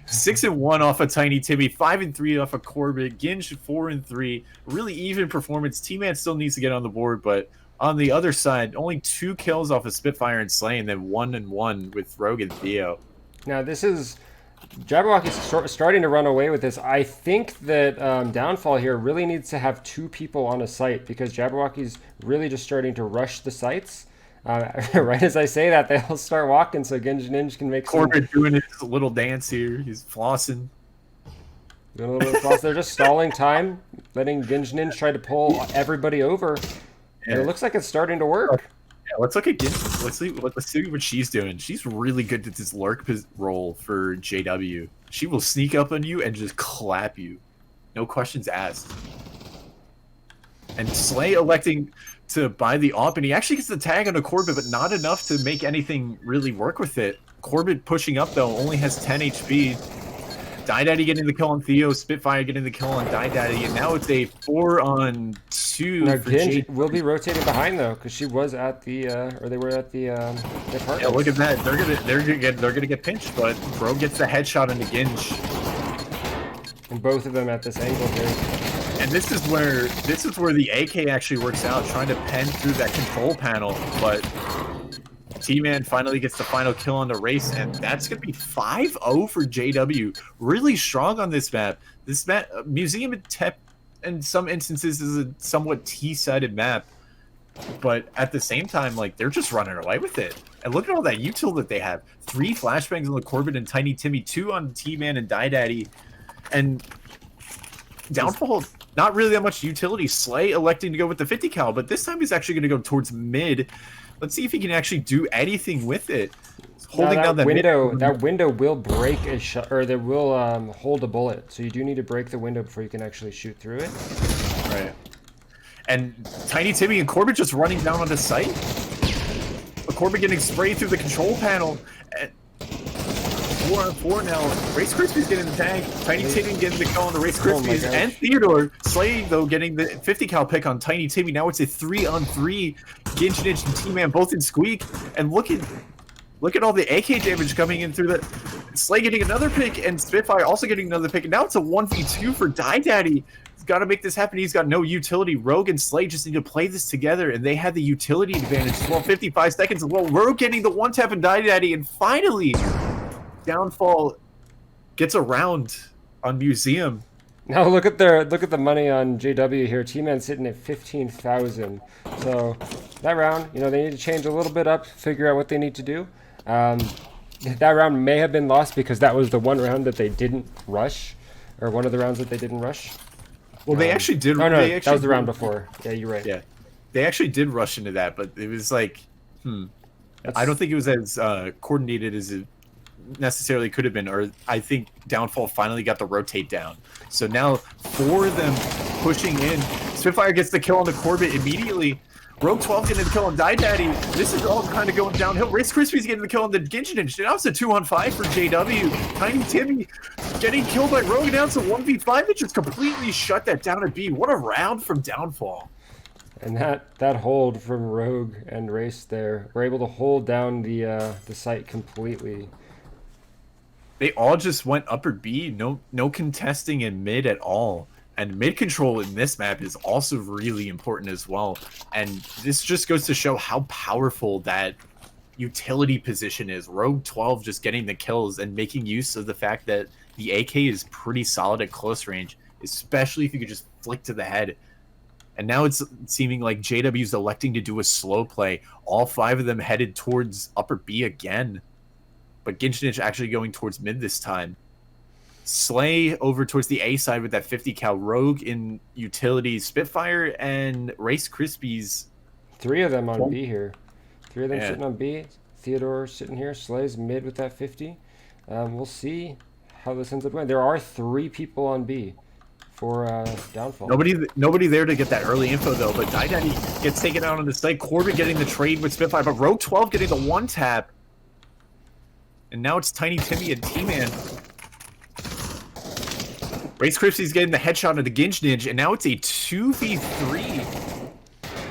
6-1 off of Tiny Timmy, 5-3 off of Corbett, Ginge 4-3. Really even performance. T-Man still needs to get on the board, but on the other side, only 2 kills off of Spitfire and Slay, and then 1-1 with Rogue and Theo. Now this is Jabberwocky's starting to run away with this. I think that Downfall here really needs to have 2 people on a site because Jabberwocky's really just starting to rush the sites. Right as I say that, they'll start walking so Ginge Ninja can make Corbett doing his little dance here. He's flossing. Doing a little bit of floss. They're just stalling time, letting Ginge Ninja try to pull everybody over. Yeah. And it looks like it's starting to work. Yeah, let's look at Ginge. Let's see what she's doing. She's really good at this lurk role for JW. She will sneak up on you and just clap you. No questions asked. And Slay electing to buy the AWP, and he actually gets the tag on a Corbett, but not enough to make anything really work with it. Corbett pushing up, though, only has 10 HP. Daddy getting the kill on Theo, Spitfire getting the kill on Daddy, and now it's a 4-on-2. Now Ginge will be rotating behind, though, because she was at the, or they were at the apartment. Yeah, look at that. They're gonna get pinched, but Bro gets the headshot into Ginge. And both of them at this angle here. And this is where the AK actually works out, trying to pen through that control panel, but T-Man finally gets the final kill on the race, and that's going to be 5-0 for JW. Really strong on this map. This map, Museum and Tep, in some instances, is a somewhat T-sided map, but at the same time, like, they're just running away with it. And look at all that util that they have. 3 flashbangs on the Corbett and Tiny Timmy, 2 on T-Man and Daddy, and Downfall, not really that much utility. Slay electing to go with the 50 cal, but this time he's actually going to go towards mid. Let's see if he can actually do anything with it. Holding down that window. That window will break a shot, or they will hold a bullet. So you do need to break the window before you can actually shoot through it. Right. And Tiny Timmy and Corbett just running down on the site. But Corbett getting sprayed through the control panel. 4-on-4 now. Race Crispy's getting the tag. Tiny Timmy getting the kill on the Race Crispies. And Theodore. Slay, though, getting the 50 cal pick on Tiny Timmy. Now it's a 3-on-3. Ginge Ninja and T-Man both in squeak. And look at all the AK damage coming in through the... Slay getting another pick, and Spitfire also getting another pick. And now it's a 1v2 for Daddy. He's got to make this happen. He's got no utility. Rogue and Slay just need to play this together, and they had the utility advantage as well. 55 seconds as well. Rogue getting the one-tap and Daddy, and finally... Downfall gets around on Museum. Now look at the money on JW here. T-Man's sitting at 15,000. So that round, you know, they need to change a little bit up, figure out what they need to do. That round may have been lost because that was the one round that they didn't rush, or one of the rounds that they didn't rush. Well, they actually did. Oh no, they actually that was the round before. Yeah, you're right. Yeah, they actually did rush into that, but it was like, I don't think it was as coordinated as it necessarily could have been, or I think Downfall finally got the rotate down. So now 4 of them pushing in. Spitfire gets the kill on the Corbett immediately. Rogue 12 getting the kill on Daddy. This is all kind of going downhill. Race Crispy's getting the kill on the Ginge Ninja. Now it's a 2-on-5 for JW. Tiny Timmy getting killed by Rogue. Now it's a 1v5 that just completely shut that down at B. What a round from Downfall. And that hold from Rogue and Race there, were able to hold down the site completely. They all just went upper B, no contesting in mid at all. And mid control in this map is also really important as well. And this just goes to show how powerful that utility position is. Rogue 12 just getting the kills and making use of the fact that the AK is pretty solid at close range, especially if you could just flick to the head. And now it's seeming like JW's electing to do a slow play. All 5 of them headed towards upper B again. But Ginge Ninja actually going towards mid this time. Slay over towards the A side with that 50 cal. Rogue in utility. Spitfire and Rice Krispies. 3 of them on B here. 3 of them Yeah. sitting on B. Theodore sitting here. Slay's mid with that 50. We'll see how this ends up going. There are 3 people on B for Downfall. Nobody there to get that early info though, but DieDaddy gets taken out on the site. Corbin getting the trade with Spitfire, but Rogue 12 getting the 1-tap. And now it's Tiny Timmy and T-Man. Race Krispy's getting the headshot of the Ginge Ninja, and now it's a 2v3.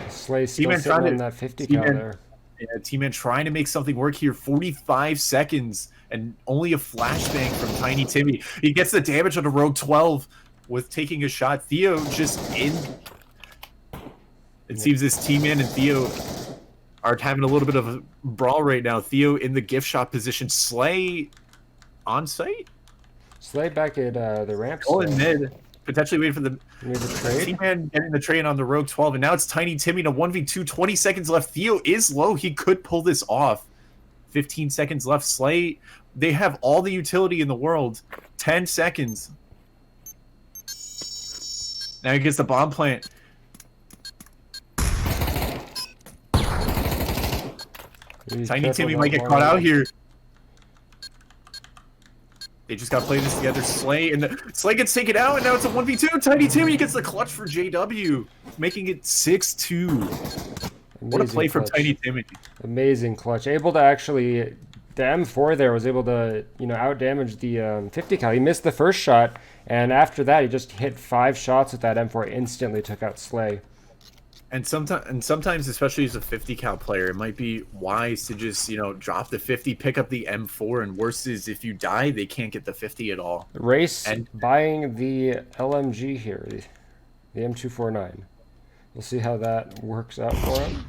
Slay's still sitting on that 50 cal there. Yeah, T-Man trying to make something work here. 45 seconds, and only a flashbang from Tiny Timmy. He gets the damage on the Rogue 12 with taking a shot. Theo just in. It seems this T-Man and Theo are having a little bit of a brawl right now. Theo in the gift shot position. Slay on site? Slay back at the ramp. Oh, in mid. Potentially waiting for the trade. T-Man getting the trade on the Rogue 12, and now it's Tiny Timmy to 1v2. 20 seconds left. Theo is low. He could pull this off. 15 seconds left. Slay, they have all the utility in the world. 10 seconds. Now he gets the bomb plant. Tiny Timmy might get caught out here. They just got to play this together. Slay gets taken out, and now it's a 1v2. Tiny Timmy gets the clutch for JW, making it 6-2. What a play from Tiny Timmy. Amazing clutch. Able to actually, the M4 there was able to, out damage the 50 cal. He missed the first shot, and after that, he just hit 5 shots with that M4. Instantly took out Slay. And sometimes, especially as a 50 cal player, it might be wise to just, drop the 50, pick up the M4, and worse is if you die, they can't get the 50 at all. Race buying the LMG here, the M249. We'll see how that works out for him.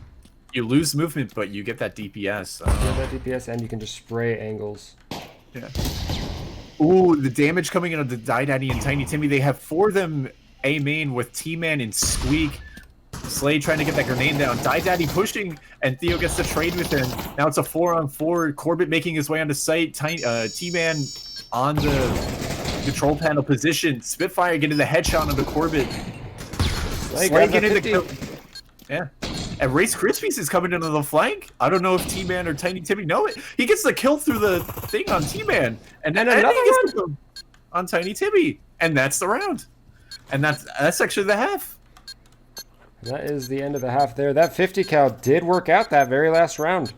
You lose movement, but you get that DPS. You get that DPS, and you can just spray angles. Yeah. Ooh, the damage coming in of the DieDaddy and Tiny Timmy. They have 4 of them A main with T-Man and Squeak. Slay trying to get that grenade down. DieDaddy pushing, and Theo gets the trade with him. Now it's a 4-on-4. Corbett making his way onto site. T-Man on the control panel position. Spitfire getting the headshot onto Corbett. Slay getting the kill. Yeah. And Race Krispies is coming into the flank. I don't know if T-Man or Tiny Timmy know it. He gets the kill through the thing on T-Man. And then another one on Tiny Timmy. And that's the round. And that's actually the half. That is the end of the half there. That 50 cal did work out that very last round.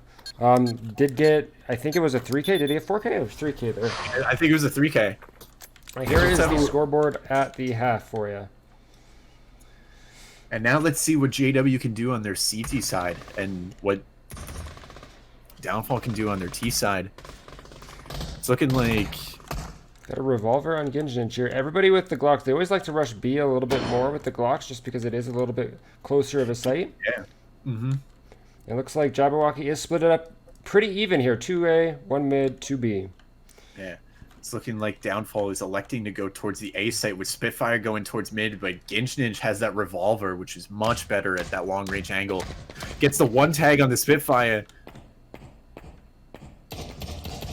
Did get, I think it was a 3K. Did he get 4K or 3K there? I think it was a 3K. Here is the scoreboard at the half for you. And now let's see what JW can do on their CT side and what Downfall can do on their T side. It's looking like... Got a revolver on Ginjin here. Everybody with the Glocks, they always like to rush B a little bit more with the Glocks just because it is a little bit closer of a sight. Yeah. Mm-hmm. It looks like Jabberwocky is split it up pretty even here. 2A, 1 mid, 2B. Yeah. It's looking like Downfall is electing to go towards the A site with Spitfire going towards mid, but Ginjin has that revolver, which is much better at that long-range angle. Gets the 1 tag on the Spitfire.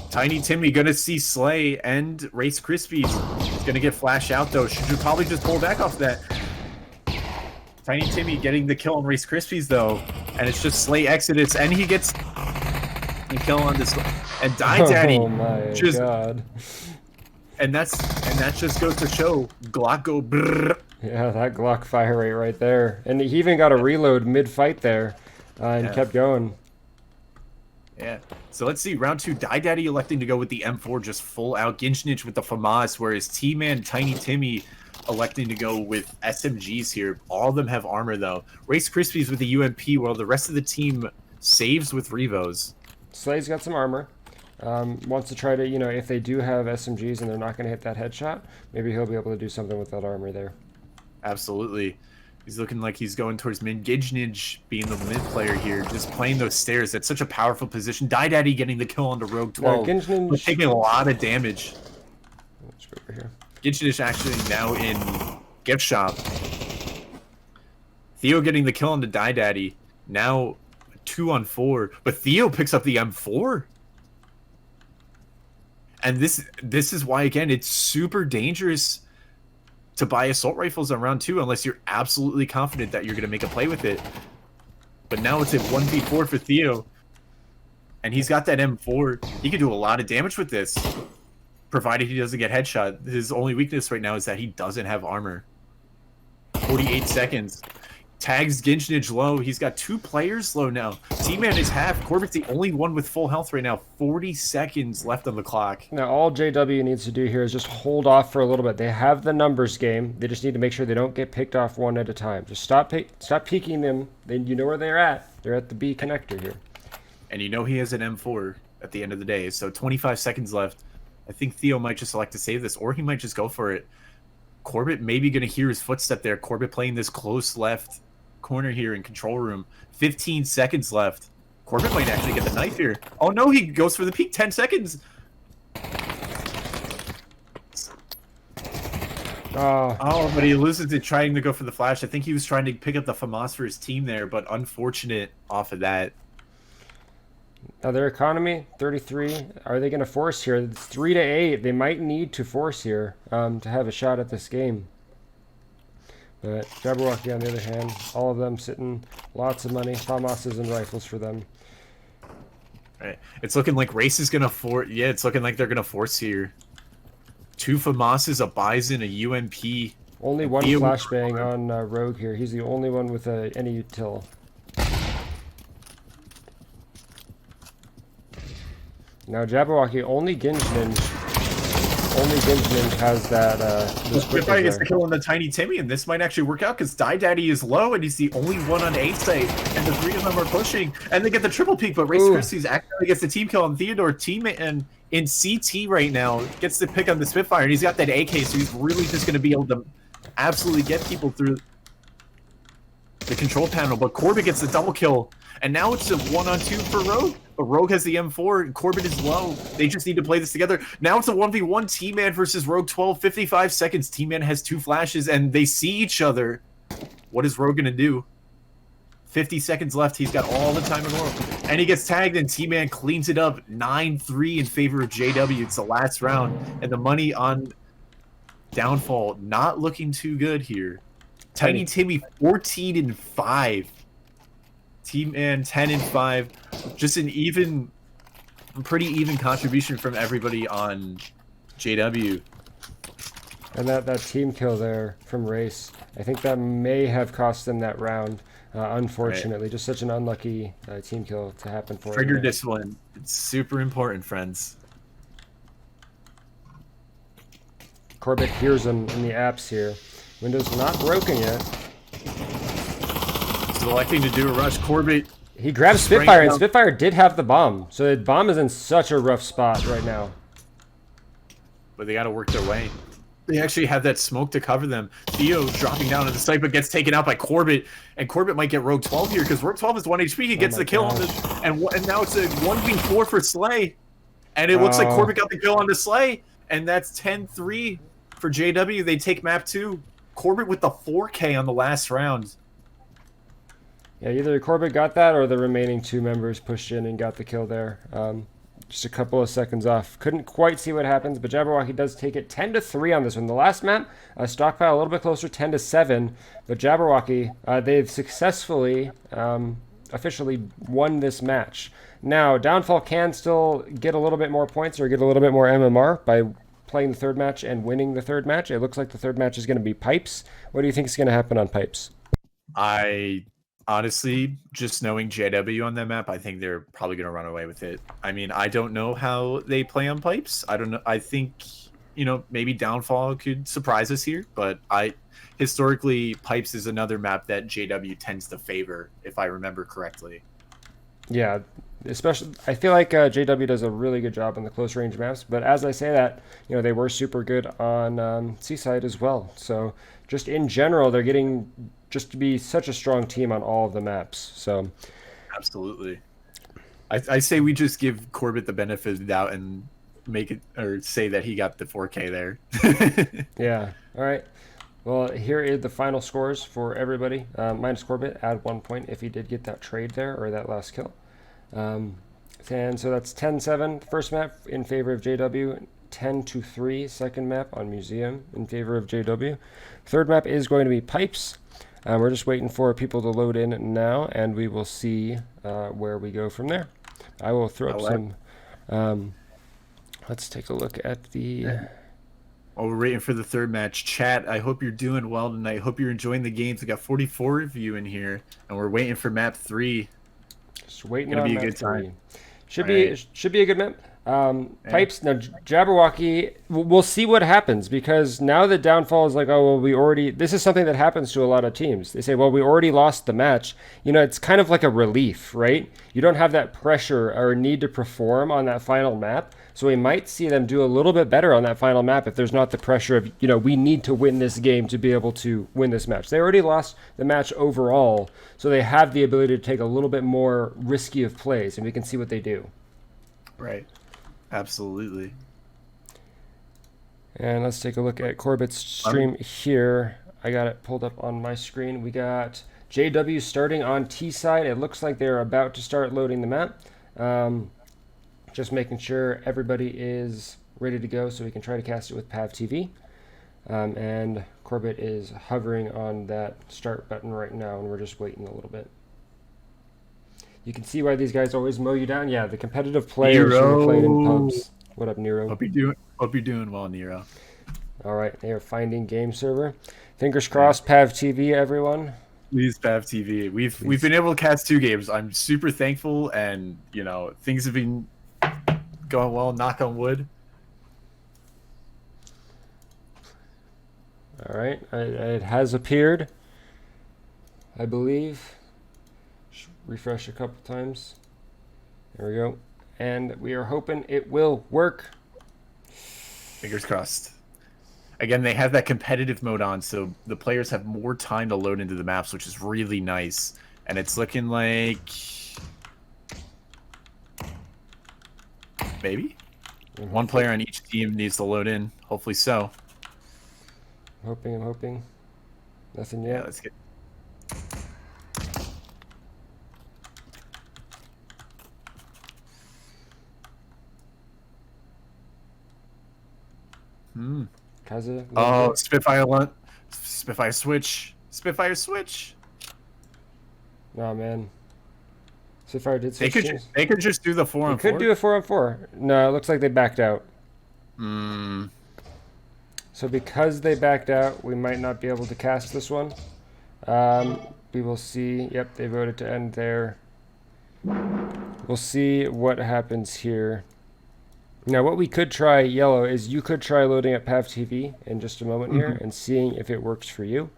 Tiny Timmy gonna see Slay and Race Krispies. He's gonna get flashed out though. Should probably just pull back off that. Tiny Timmy getting the kill on Race Krispies though, and it's just Slay Exodus, and he gets the kill on this. And DieDaddy, oh my god! And that just goes to show Glock go brrr. Yeah, that Glock fire rate right there, and he even got a reload mid-fight there, and kept going. Yeah. So let's see. Round 2, DieDaddy electing to go with the M4 just full out. Ginjinich with the FAMAS, whereas T-Man, Tiny Timmy electing to go with SMGs here. All of them have armor, though. Race Krispies with the UMP, while the rest of the team saves with Revos. Slay's got some armor. Wants to try to, if they do have SMGs and they're not going to hit that headshot, maybe he'll be able to do something with that armor there. Absolutely. He's looking like he's going towards mid. Ginjinich being the mid player here, just playing those stairs. That's such a powerful position. DieDaddy getting the kill on the Rogue 12. Ginjinich taking a lot of damage. Let's go over here. Ginjinich actually now in gift shop. Theo getting the kill on the DieDaddy. Now 2-on-4. But Theo picks up the M4. And this is why, again, it's super dangerous to buy assault rifles on round 2 unless you're absolutely confident that you're going to make a play with it. But now it's a 1v4 for Theo. And he's got that M4. He can do a lot of damage with this, provided he doesn't get headshot. His only weakness right now is that he doesn't have armor. 48 seconds. Tags Ginchnage low. He's got 2 players low now. T-Man is half. Corbett's the only one with full health right now. 40 seconds left on the clock. Now, all JW needs to do here is just hold off for a little bit. They have the numbers game. They just need to make sure they don't get picked off one at a time. Just stop peeking them. Then you know where they're at. They're at the B connector here. And you know he has an M4 at the end of the day. So 25 seconds left. I think Theo might just elect to save this, or he might just go for it. Corbett maybe going to hear his footstep there. Corbett playing this close left corner here in control room. 15 seconds left. Corbett might actually get the knife here. Oh no, he goes for the peek. 10 seconds. Oh, but he loses it trying to go for the flash. I think he was trying to pick up the FAMAS for his team there, but unfortunate off of that. Now their economy, 33. Are they going to force here? It's 3-8. They might need to force here to have a shot at this game. But Jabberwocky, on the other hand, all of them sitting, lots of money, FAMASs and rifles for them. Right. It's looking like Race is going to force. Yeah, it's looking like they're going to force here. 2 FAMASs, a Bison, a UMP. Only one flashbang on Rogue here. He's the only one with any util. Now Jabberwocky, only Ginchnage has that. Spitfire gets the kill on the Tiny Timmy, and this might actually work out because Die Daddy is low, and he's the only one on 8 site, and the 3 of them are pushing, and they get the triple peek, but Race Christie's actually gets the team kill on Theodore. Teammate and in CT right now gets the pick on the Spitfire, and he's got that AK, so he's really just going to be able to absolutely get people through the control panel. But Corbett gets the double kill, and now it's a 1-on-2 for Rogue. But Rogue has the M4, and Corbett is low. They just need to play this together. Now it's a 1v1 T-Man versus Rogue 12. 55 seconds. T-Man has 2 flashes, and they see each other. What is Rogue going to do? 50 seconds left. He's got all the time in the world. And he gets tagged, and T-Man cleans it up. 9-3 in favor of JW. It's the last round. And the money on Downfall not looking too good here. Tiny Timmy 14-5. T-Man 10-5. Just an pretty even contribution from everybody on JW. And that team kill there from Race, I think that may have cost them that round. Unfortunately, right. Just such an unlucky team kill to happen for Trigger discipline. It's super important, friends. Corbett hears them in the apps here. Window's not broken yet. Electing to do a rush. Corbett. He grabs Spitfire, and Spitfire did have the bomb. So the bomb is in such a rough spot right now. But they got to work their way. They actually have that smoke to cover them. Theo dropping down on the site, but gets taken out by Corbett. And Corbett might get Rogue 12 here, because Rogue 12 is 1 HP. He gets the kill on this. And now it's a 1v4 for Slay. And it looks like Corbett got the kill on the Slay. And that's 10-3 for JW. They take map 2. Corbett with the 4K on the last round. Yeah, either Corbett got that or the remaining 2 members pushed in and got the kill there. Just a couple of seconds off. Couldn't quite see what happens, but Jabberwocky does take it 10-3 on this one. The last map, Stockpile a little bit closer, 10-7. But Jabberwocky, they've successfully, officially won this match. Now, Downfall can still get a little bit more points or get a little bit more MMR by playing the 3rd match and winning the 3rd match. It looks like the 3rd match is going to be Pipes. What do you think is going to happen on Pipes? Honestly, just knowing JW on that map, I think they're probably going to run away with it. I mean, I don't know how they play on Pipes. I don't know. I think, maybe Downfall could surprise us here, but historically, Pipes is another map that JW tends to favor, if I remember correctly. Yeah, especially, I feel like JW does a really good job on the close range maps, but as I say that, they were super good on Seaside as well. So just in general, they're getting just to be such a strong team on all of the maps. So absolutely. I say we just give Corbett the benefit of the doubt and make it, or say that he got the 4K there. Yeah. All right. Well, here is the final scores for everybody. Minus Corbett, add 1 point if he did get that trade there or that last kill. And so that's 10-7, first map in favor of JW. 10-3 second map on Museum in favor of JW. Third map is going to be Pipes. We're just waiting for people to load in now, and we will see where we go from there. I will throw up some... let's take a look at the... While we're waiting for the third match, chat, I hope you're doing well tonight. Hope you're enjoying the games. We got 44 of you in here, and we're waiting for map 3. Just waiting Gonna on be a map good 3. time. Should be a good map. Pipes now, Jabberwocky. We'll see what happens, because now the downfall is like, oh well, this is something that happens to a lot of teams. They say, well, we already lost the match. You know, it's kind of like a relief, right? You don't have that pressure or need to perform on that final map. So we might see them do a little bit better on that final map if there's not the pressure of, you know, we need to win this game to be able to win this match. They already lost the match overall, so they have the ability to take a little bit more risky of plays, and we can see what they do. Right. Absolutely. And let's take a look at Corbett's stream here. I got it pulled up on my screen. We got JW starting on T side. It looks like they're about to start loading the map. Just making sure everybody is ready to go so we can try to cast it with PavTV. And Corbett is hovering on that start button right now, and we're just waiting a little bit. You can see why these guys always mow you down. Yeah, the competitive players who are playing in pubs. What up, Nero? Hope you're doing well, Nero. All right, they are finding game server. Fingers crossed, PavTV, everyone. Please, PavTV. We've been able to cast 2 games. I'm super thankful, and you know things have been going well. Knock on wood. All right, it has appeared, I believe. Refresh a couple times. There we go. And we are hoping it will work. Fingers crossed. Again, they have that competitive mode on, so the players have more time to load into the maps, which is really nice. And it's looking like... maybe? One player on each team needs to load in. Hopefully so. I'm hoping. Nothing yet. Yeah, let's get... Kaza. Oh, Spitfire switch. Spitfire switch. Nah, man. Spitfire did switch teams. They could just do the 4-on-4. They could do a 4-on-4. No, it looks like they backed out. So because they backed out, we might not be able to cast this one. We will see. Yep, they voted to end there. We'll see what happens here. Now, what we could try, Yellow, is you could try loading up PavTV in just a moment here and seeing if it works for you.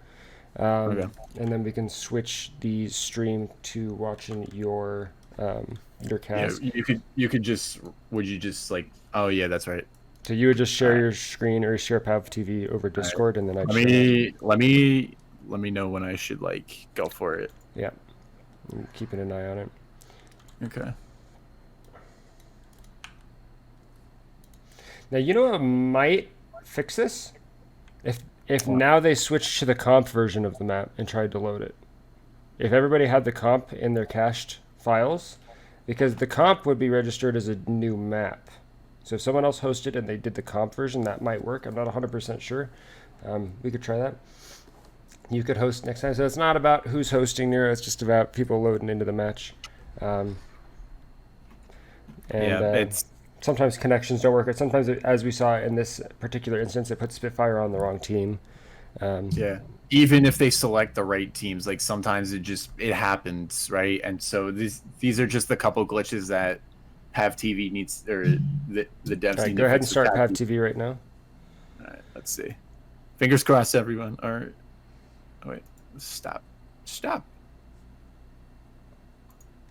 Okay. And then we can switch the stream to watching your cast. Yeah, you could just, would you just like, oh yeah, that's right. So you would just share your screen or share PavTV over Discord, and then I'd let me know when I should like go for it. Yeah, I'm keeping an eye on it. Okay. Now, you know what might fix this? If now they switch to the comp version of the map and tried to load it. If everybody had the comp in their cached files, because the comp would be registered as a new map. So if someone else hosted and they did the comp version, that might work. I'm not 100% sure. We could try that. You could host next time. So it's not about who's hosting there. It's just about people loading into the match. It's... sometimes connections don't work. Or sometimes, as we saw in this particular instance, it puts Spitfire on the wrong team. Yeah. Even if they select the right teams, like sometimes it happens, right? And so these are just a couple glitches that PavTV needs, or the devs need. Go ahead and start PavTV right now. All right, let's see. Fingers crossed, everyone. All right. Oh, wait. Stop. Let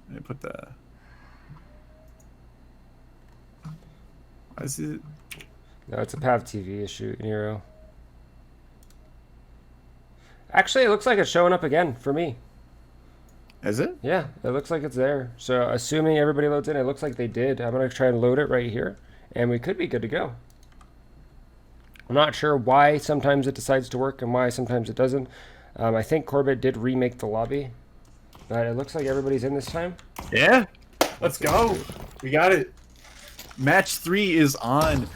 me put the... Why is it? No, it's a PavTV issue, Nero. Actually, it looks like it's showing up again for me. Is it? Yeah, it looks like it's there. So assuming everybody loads in, it looks like they did. I'm going to try and load it right here, and we could be good to go. I'm not sure why sometimes it decides to work and why sometimes it doesn't. I think Corbett did remake the lobby, but it looks like everybody's in this time. Yeah, let's go. We got it. Match 3 is on.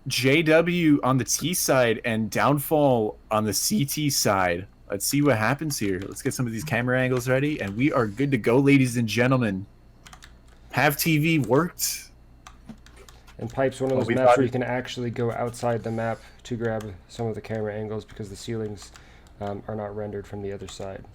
JW on the T side and Downfall on the CT side. Let's see what happens here. Let's get some of these camera angles ready, and we are good to go, ladies and gentlemen. Pav TV worked. And Pipe's one of those maps where you can actually go outside the map to grab some of the camera angles because the ceilings are not rendered from the other side.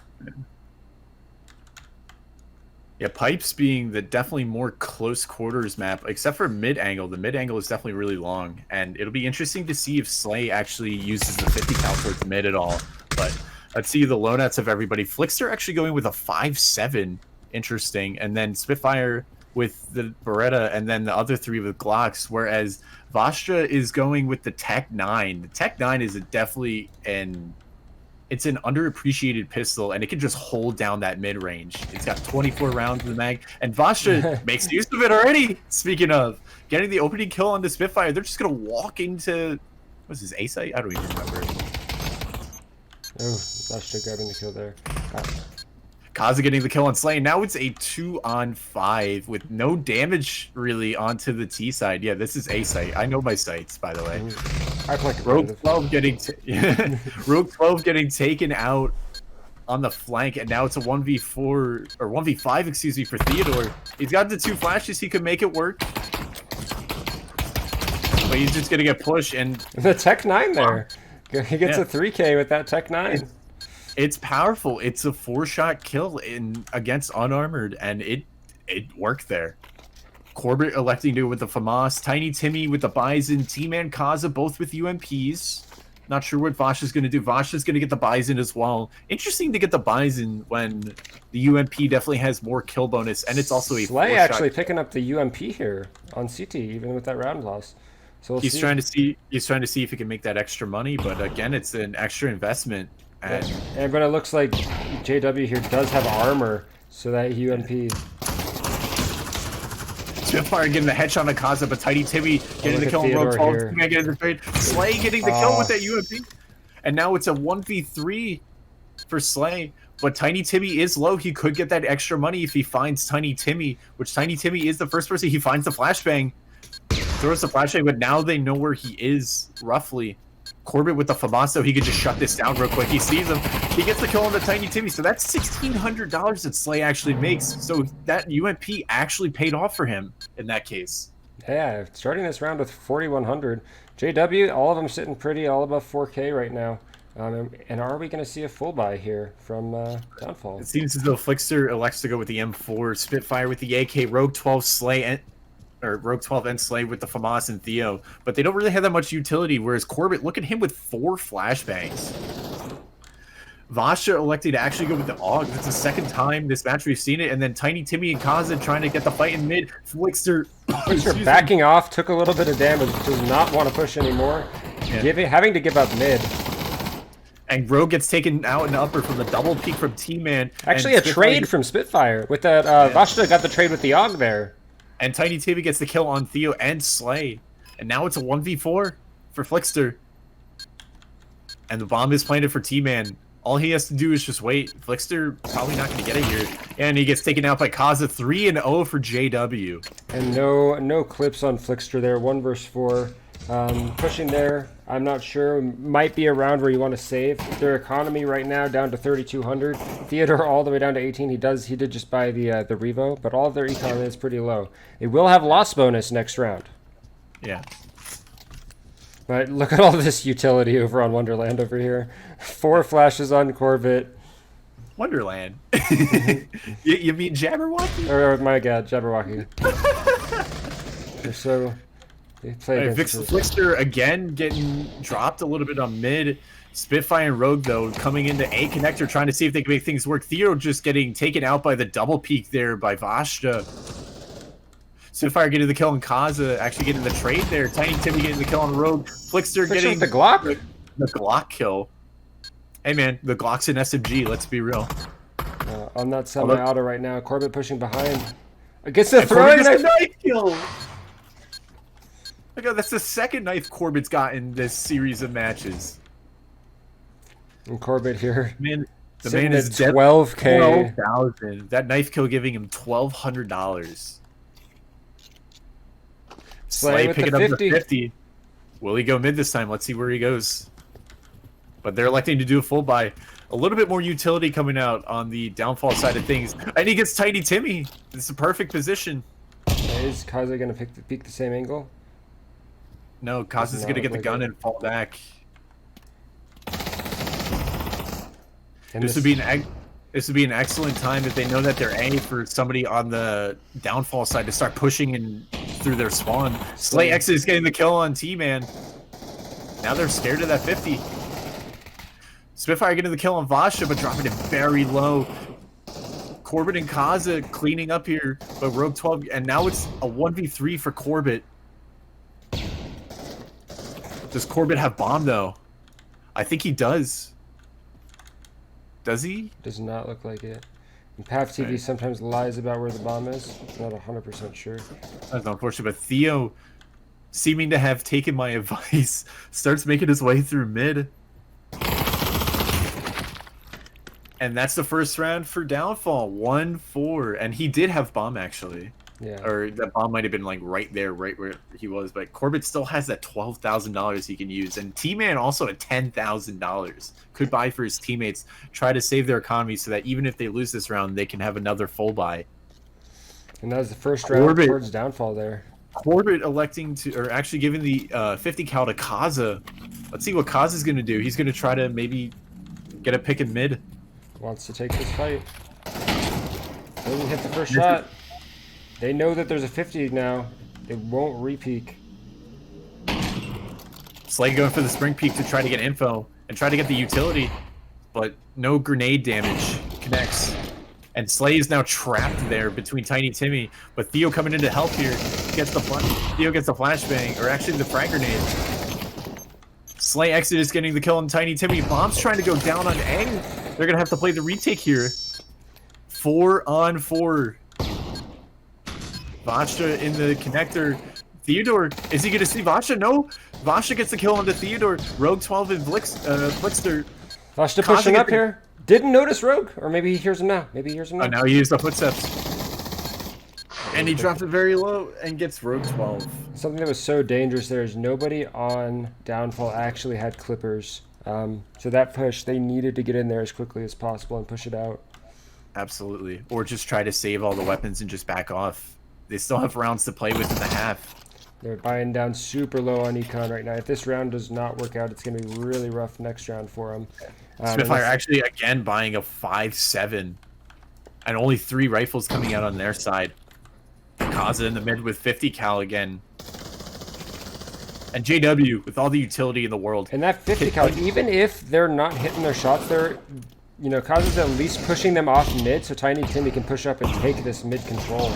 Yeah, Pipes being the definitely more close quarters map, except for mid angle. The mid angle is definitely really long, and it'll be interesting to see if Slay actually uses the 50 cal towards mid at all. But let's see the loadouts of everybody. Flickster actually going with a 5.7, interesting, and then Spitfire with the Beretta, and then the other three with Glocks. Whereas Vastra is going with the Tech 9. The Tech 9 is definitely it's an underappreciated pistol, and it can just hold down that mid-range. It's got 24 rounds in the mag, and Vastra makes use of it already. Speaking of getting the opening kill on the Spitfire, they're just going to walk into... What's this, A-site? I don't even remember. Oh, Vastra grabbing the kill there. Kaza getting the kill on Slay. Now it's a 2-on-5 with no damage really onto the T side. Yeah, this is A site. I know my sites, by the way. I play Rogue 12 getting Rogue 12 getting taken out on the flank, and now it's a 1v4 or 1v5, excuse me, for Theodore. He's got the 2 flashes. He could make it work, but he's just gonna get pushed. And the Tech 9 there. He gets a 3K with that Tech 9. It's powerful. It's a 4-shot kill against unarmored, and it worked there. Corbett electing to do it with the FAMAS, Tiny Timmy with the Bison, T-Man Kaza both with UMPs. Not sure what Vasha's going to do. Vasha's going to get the Bison as well. Interesting to get the Bison when the UMP definitely has more kill bonus, and it's also a Slay actually picking up the UMP here on CT, even with that round loss. So he's trying to see if he can make that extra money, but again, it's an extra investment. And but it looks like JW here does have armor, so that UMP. Spitfire getting the headshot on Kaza, but Tiny Timmy getting the kill on Rogue 12. Getting the trade. Slay getting the kill with that UMP. And now it's a 1v3 for Slay. But Tiny Timmy is low. He could get that extra money if he finds Tiny Timmy, which Tiny Timmy is the first person he finds the flashbang. Throws the flashbang, but now they know where he is, roughly. Corbett with the FAMAS, so he could just shut this down real quick. He sees him. He gets the kill on the Tiny Timmy. So that's $1,600 that Slay actually makes. So that UMP actually paid off for him in that case. Yeah, starting this round with 4,100. JW, all of them sitting pretty, all above 4K right now. And are we going to see a full buy here from Downfall? It seems as though Flickster elects to go with the M4, Spitfire with the AK, Rogue 12 Slay, and Rogue 12 and Slay with the FAMAS and Theo, but they don't really have that much utility, whereas Corbett, look at him with 4 flashbangs. Vasha elected to actually go with the AUG. That's the second time this match we've seen it, and then Tiny Timmy and Kaza trying to get the fight in mid. Flickster backing off, took a little bit of damage, does not want to push anymore, having to give up mid. And Rogue gets taken out in the upper from the double peek from T-Man. Actually, a trade from Spitfire with that. Vasha got the trade with the AUG there. And Tiny Timmy gets the kill on Theo and Slay. And now it's a 1v4 for Flickster. And the bomb is planted for T-Man. All he has to do is just wait. Flickster probably not going to get it here. And he gets taken out by Kaza. 3-0 for JW. And no clips on Flickster there. 1 versus 4. Pushing there, I'm not sure. Might be a round where you want to save. Their economy right now down to 3,200. Theodore all the way down to 18. He did just buy the Revo, but all of their economy is pretty low. They will have loss bonus next round. Yeah. But look at all this utility over on Wonderland over here. 4 flashes on Corvette. Wonderland. you mean Jabberwocky? Or my God, Jabberwocky. So. Flickster again getting dropped a little bit on mid. Spitfire and Rogue, though, coming into A connector, trying to see if they can make things work. Theo just getting taken out by the double peek there by Vasha. Spitfire getting the kill on Kaza, actually getting the trade there. Tiny Timmy getting the kill on Rogue. Flickster getting the Glock? The Glock kill. Hey, man, the Glock's an SMG, let's be real. On that semi-auto right now. Corbett pushing behind. Gets the throwing knife kill! Look, that's the second knife Corbett's got in this series of matches. And Corbett here. Man, the man is 12K. 12,000. That knife kill giving him $1,200. Slay picking up the 50. Will he go mid this time? Let's see where he goes. But they're electing to do a full buy. A little bit more utility coming out on the downfall side of things. And he gets Tiny Timmy. It's a perfect position. Is Kaza going to peek the same angle? No, Kaza's going to get the gun and fall back. And This would be an excellent time if they know that they're A for somebody on the downfall side to start pushing in through their spawn. Slay X is getting the kill on T-Man. Now they're scared of that 50. Spitfire getting the kill on Vasha, but dropping it very low. Corbett and Kaza cleaning up here, but Rogue 12, and now it's a 1v3 for Corbett. Does Corbett have bomb though? I think he does. Does he? Does not look like it. And PavTV sometimes lies about where the bomb is. Not 100% sure. That's unfortunate, but Theo, seeming to have taken my advice, starts making his way through mid. And that's the first round for Downfall, 1-4. And he did have bomb, actually. Yeah. Or that bomb might have been like right there, right where he was. But Corbett still has that $12,000 he can use. And T-Man also at $10,000. Could buy for his teammates, try to save their economy so that even if they lose this round, they can have another full buy. And that was the first round towards Downfall there. Corbett electing to, or actually giving the 50 cal to Kaza. Let's see what Kaza's going to do. He's going to try to maybe get a pick in mid. Wants to take this fight. Doesn't hit the first shot. They know that there's a 50 now. They won't re-peek. Slay going for the spring peek to try to get info and try to get the utility, but no grenade damage connects. And Slay is now trapped there between Tiny Timmy, but Theo coming in to help here. Theo gets the flashbang, or actually the frag grenade. Slay Exodus getting the kill on Tiny Timmy. Bomb's trying to go down on A. They're going to have to play the retake here. 4-on-4. Vasha in the connector. Theodore, is he going to see Vasha? No. Vasha gets the kill onto Theodore. Rogue 12 and Blixter. Vasha pushing up here. Didn't notice Rogue. Or maybe he hears him now. Maybe he hears him now. Oh, now he used the footsteps. And he drops it very low and gets Rogue 12. Something that was so dangerous there is nobody on Downfall actually had clippers. So that push, they needed to get in there as quickly as possible and push it out. Absolutely. Or just try to save all the weapons and just back off. They still have rounds to play with in the half. They're buying down super low on econ right now. If this round does not work out, it's going to be really rough next round for them. Spitfire actually, again, buying a 5.7. And only 3 rifles coming out on their side. Kaza in the mid with 50 cal again. And JW with all the utility in the world. And that 50 cal, even if they're not hitting their shots, they're, you know, Kaza's at least pushing them off mid, so Tiny Timmy can push up and take this mid control.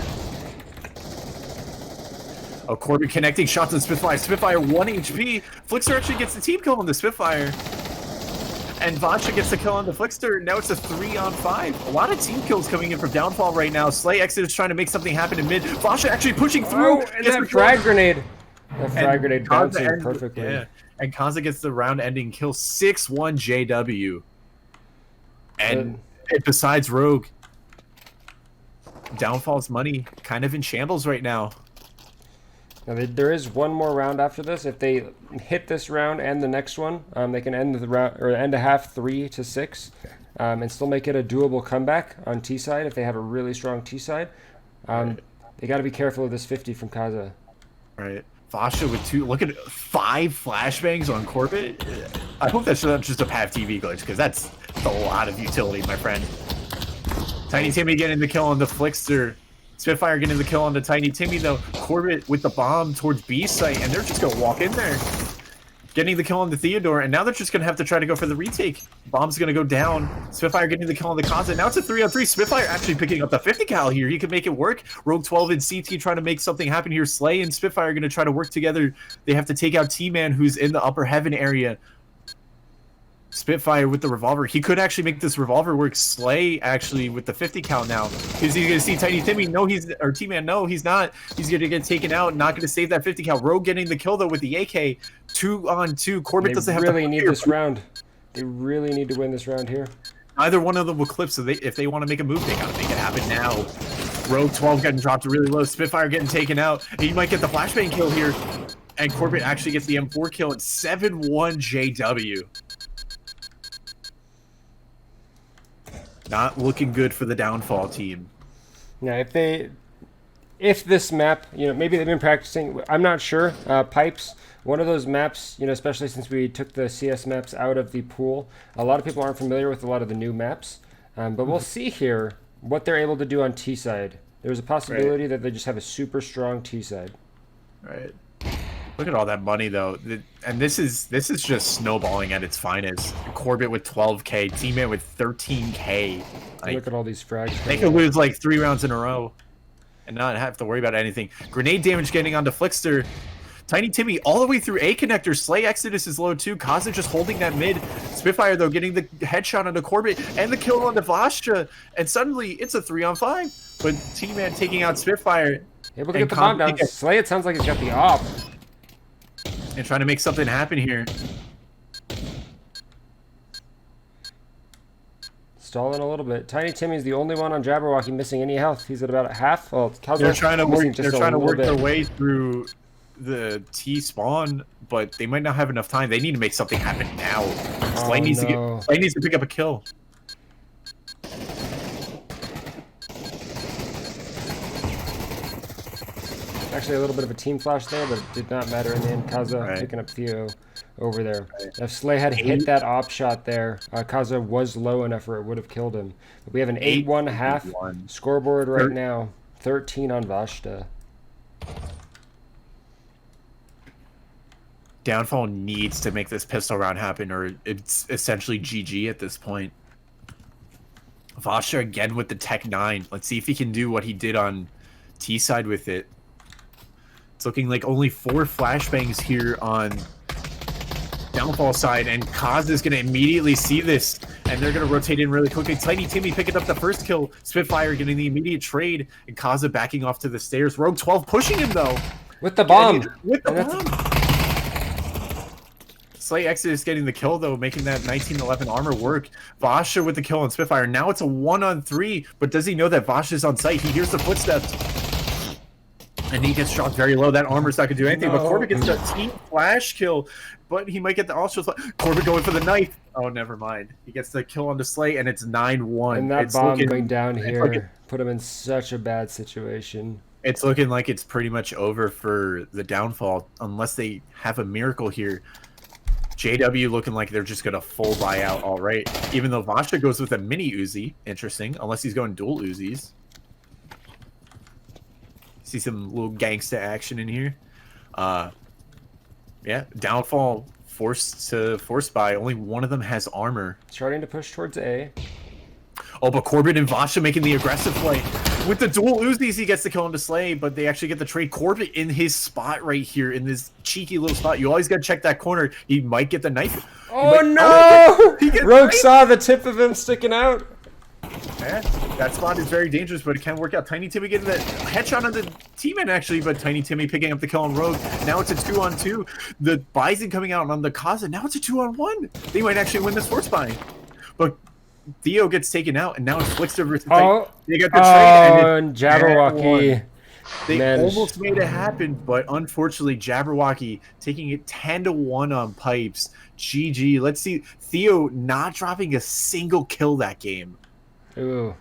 Oh, Corbett connecting shots on Spitfire. Spitfire 1 HP. Flixter actually gets the team kill on the Spitfire. And Vasha gets the kill on the Flixter. Now it's a 3-on-5. A lot of team kills coming in from Downfall right now. Slay Exodus trying to make something happen in mid. Vasha actually pushing through. Oh, and that frag grenade. That frag grenade bouncing perfectly. Yeah. And Kaza gets the round-ending kill. 6-1 JW. And besides Rogue, Downfall's money kind of in shambles right now. Now, there is one more round after this. If they hit this round and the next one, they can end the round or end a half 3-6, and still make it a doable comeback on T side if they have a really strong T side. They got to be careful of this 50 from Kaza. Right, Vasha with 2. Look at 5 flashbangs on Corbett. I hope that's not just a PavTV glitch because that's a lot of utility, my friend. Tiny Timmy getting the kill on the Flixter. Spitfire getting the kill on the Tiny Timmy, though. Corbett with the bomb towards B site, and they're just going to walk in there. Getting the kill on the Theodore, and now they're just going to have to try to go for the retake. Bomb's going to go down. Spitfire getting the kill on the Kaza. Now it's a 3-on-3. Spitfire actually picking up the 50 cal here. He could make it work. Rogue 12 and CT trying to make something happen here. Slay and Spitfire are going to try to work together. They have to take out T-Man, who's in the upper heaven area. Spitfire with the revolver. He could actually make this revolver work. Slay actually with the 50 cal now. Is he going to see Tiny Timmy? No, or T-Man. No, he's not. He's going to get taken out. Not going to save that 50 cal. Rogue getting the kill though with the AK. 2-on-2. Corbett doesn't have to. They really need this round. They really need to win this round here. Either one of them will clip. So if they want to make a move, they got to make it happen now. Rogue 12 getting dropped really low. Spitfire getting taken out. He might get the flashbang kill here. And Corbett actually gets the M4 kill. It's 7-1 JW. Not looking good for the Downfall team. Yeah, if this map, maybe they've been practicing. I'm not sure. Pipes, one of those maps, especially since we took the CS maps out of the pool. A lot of people aren't familiar with a lot of the new maps, but we'll see here what they're able to do on T side. There's a possibility that they just have a super strong T side. Right. Look at all that money though, and this is just snowballing at its finest. Corbett with 12K, teammate with 13K. Like, look at all these frags. They could lose like 3 rounds in a row, and not have to worry about anything. Grenade damage getting onto Flickster. Tiny Timmy all the way through A connector. Slay Exodus is low too. Kaza just holding that mid. Spitfire though getting the headshot onto Corbett and the kill onto Vasha. And suddenly it's a 3-on-5. But T-Man taking out Spitfire. Able to get the bomb down. Slay, it sounds like he's got the op. And trying to make something happen here. Stalling a little bit. Tiny Timmy's the only one on Jabberwocky missing any health. He's at about half. Well, they're trying to work their way through the T spawn, but they might not have enough time. They need to make something happen now. Slay needs to pick up a kill. Actually, a little bit of a team flash there, but it did not matter in the end. Kaza picking up Theo over there. If Slay had hit that op shot there, Kaza was low enough where it would have killed him. But we have an 8-1 half scoreboard right now. 13 on Vashta. Downfall needs to make this pistol round happen, or it's essentially GG at this point. Vasha again with the Tech 9. Let's see if he can do what he did on T side with it. It's looking like only 4 flashbangs here on Downfall side, and Kaz is going to immediately see this, and they're going to rotate in really quickly. Tiny Timmy picking up the first kill. Spitfire getting the immediate trade, and Kaza backing off to the stairs. Rogue 12 pushing him, though. With the bomb. With the bomb. Slay Exodus getting the kill, though, making that 1911 armor work. Vasha with the kill on Spitfire. Now it's a 1-on-3, but does he know that Vasha's on site? He hears the footsteps. And he gets shot very low. That armor's not going to do anything. But Corbett gets a team flash kill. But he might get the also. Corbett going for the knife. Oh, never mind. He gets the kill on the Slay, and it's 9-1. And that bomb going down here put him in such a bad situation. It's looking like it's pretty much over for the Downfall, unless they have a miracle here. JW looking like they're just going to full buy out all right. Even though Vasha goes with a mini Uzi. Interesting. Unless he's going dual Uzis. See some little gangsta action in here. Yeah, Downfall forced buy. Only one of them has armor. Starting to push towards A. Oh, but Corbett and Vasha making the aggressive play. With the dual Uzis, he gets the kill on to Slay, but they actually get the trade. Corbett in his spot right here, in this cheeky little spot. You always got to check that corner. He might get the knife. Oh, no! Rogue saw the tip of him sticking out. Yeah, that spot is very dangerous, but it can work out. Tiny Timmy getting the headshot on the teammate, actually, but Tiny Timmy picking up the kill on Rogue. Now it's a 2-on-2. The Bison coming out on the Kaza. Now it's a 2-on-1. They might actually win this force buy. But Theo gets taken out, and now it's Flickster versus they got the trade. And Jabberwocky. They almost made it happen, but unfortunately, Jabberwocky taking it 10-1 on Pipes. GG. Let's see. Theo not dropping a single kill that game. Ooh.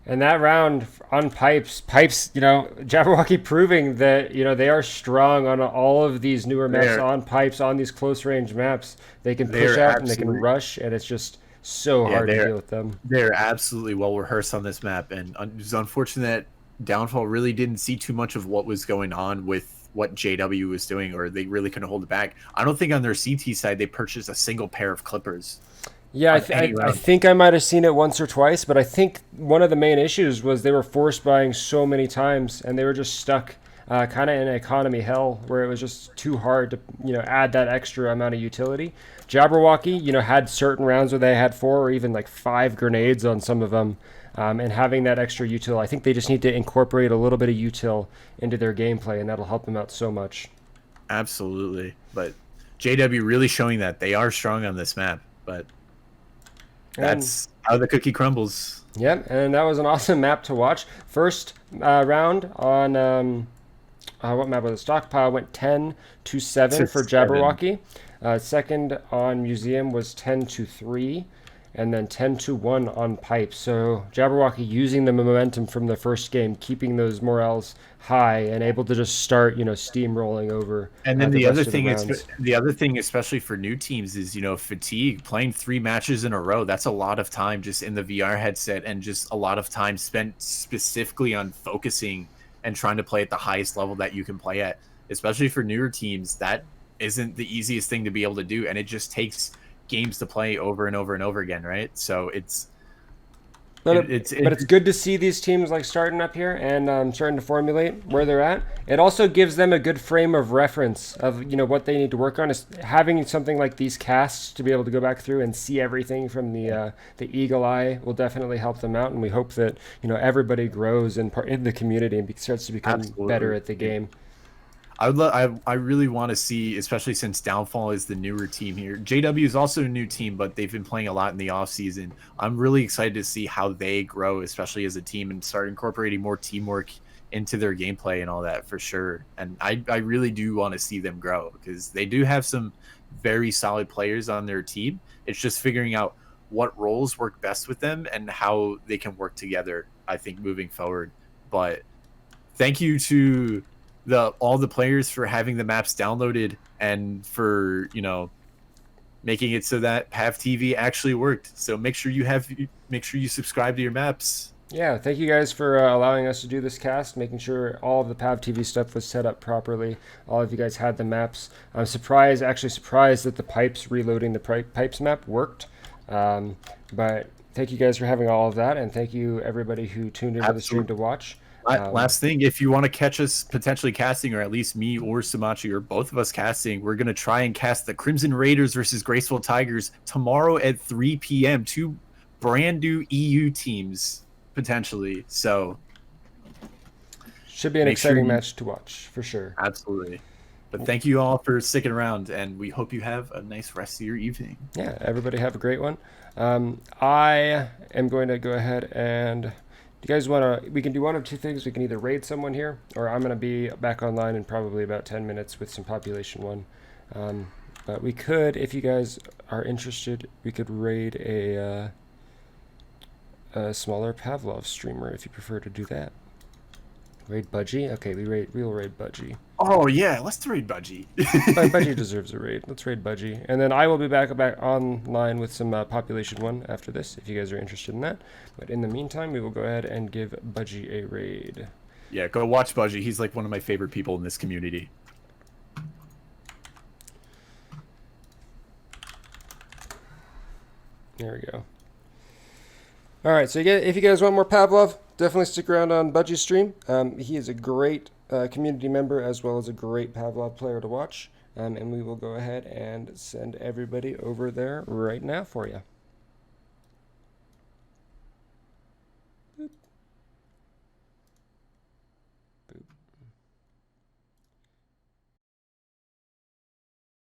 And that round on Pipes, Jabberwocky proving that, they are strong on all of these newer maps, on Pipes, on these close range maps. They can push out and they can rush, and it's just so hard to deal with them. They're absolutely well rehearsed on this map, and it's unfortunate that Downfall really didn't see too much of what was going on with what JW was doing, or they really couldn't hold it back. I don't think on their CT side they purchased a single pair of clippers. Yeah, I think I might have seen it once or twice, but I think one of the main issues was they were force buying so many times, and they were just stuck kind of in economy hell, where it was just too hard to add that extra amount of utility. Jabberwocky, had certain rounds where they had 4 or even like 5 grenades on some of them, and having that extra util. I think they just need to incorporate a little bit of util into their gameplay, and that'll help them out so much. Absolutely, but JW really showing that they are strong on this map, but. That's how the cookie crumbles. Yep, and that was an awesome map to watch. First round on what map was it? Stockpile went 10-7 for 7. Jabberwocky. Second on Museum was 10-3, and then 10-1 on Pipe. So Jabberwocky using the momentum from the first game, keeping those morales high, and able to just start, steamrolling over And then the the other rest of the thing is rounds. the other thing, especially for new teams, is fatigue. Playing 3 matches in a row, that's a lot of time just in the VR headset, and just a lot of time spent specifically on focusing and trying to play at the highest level that you can play at. Especially for newer teams, that isn't the easiest thing to be able to do, and it just takes games to play over and over and over again, right? So But it's good to see these teams like starting up here and starting to formulate where they're at. It also gives them a good frame of reference of what they need to work on. Is having something like these casts to be able to go back through and see everything from the eagle eye will definitely help them out. And we hope that everybody grows in the community and starts to become better absolutely. at the game. I really want to see, especially since Downfall is the newer team here. JW is also a new team, but they've been playing a lot in the off season. I'm really excited to see how they grow, especially as a team, and start incorporating more teamwork into their gameplay and all that for sure. And I really do want to see them grow, because they do have some very solid players on their team. It's just figuring out what roles work best with them and how they can work together, I think, moving forward. But thank you to all the players for having the maps downloaded, and for making it so that Pav TV actually worked. So make sure you subscribe to your maps. Yeah, thank you guys for allowing us to do this cast, making sure all of the Pav TV stuff was set up properly. All of you guys had the maps. I'm actually surprised that the pipes reloading the pipes map worked. But thank you guys for having all of that, and thank you everybody who tuned into the stream to watch. Last thing, if you want to catch us potentially casting, or at least me or Sumatchi or both of us casting, we're going to try and cast the Crimson Raiders versus Graceful Tigers tomorrow at 3 p.m. Two brand new EU teams, potentially. So should be an exciting match to watch, for sure. Absolutely. But thank you all for sticking around, and we hope you have a nice rest of your evening. Yeah, everybody have a great one. I am going to go ahead and... Do you guys want to... We can do one of two things. We can either raid someone here, or I'm going to be back online in probably about 10 minutes with some Population 1. But we could, if you guys are interested, we could raid a smaller Pavlov streamer if you prefer to do that. Raid Budgie? Okay, we'll raid Budgie. Oh, yeah, let's raid Budgie. Budgie deserves a raid. Let's raid Budgie. And then I will be back online with some Population 1 after this, if you guys are interested in that. But in the meantime, we will go ahead and give Budgie a raid. Yeah, go watch Budgie. He's like one of my favorite people in this community. There we go. All right, so if you guys want more Pavlov, definitely stick around on Budgie's stream. He is a great community member, as well as a great Pavlov player to watch. And we will go ahead and send everybody over there right now for you. Boop. Boop.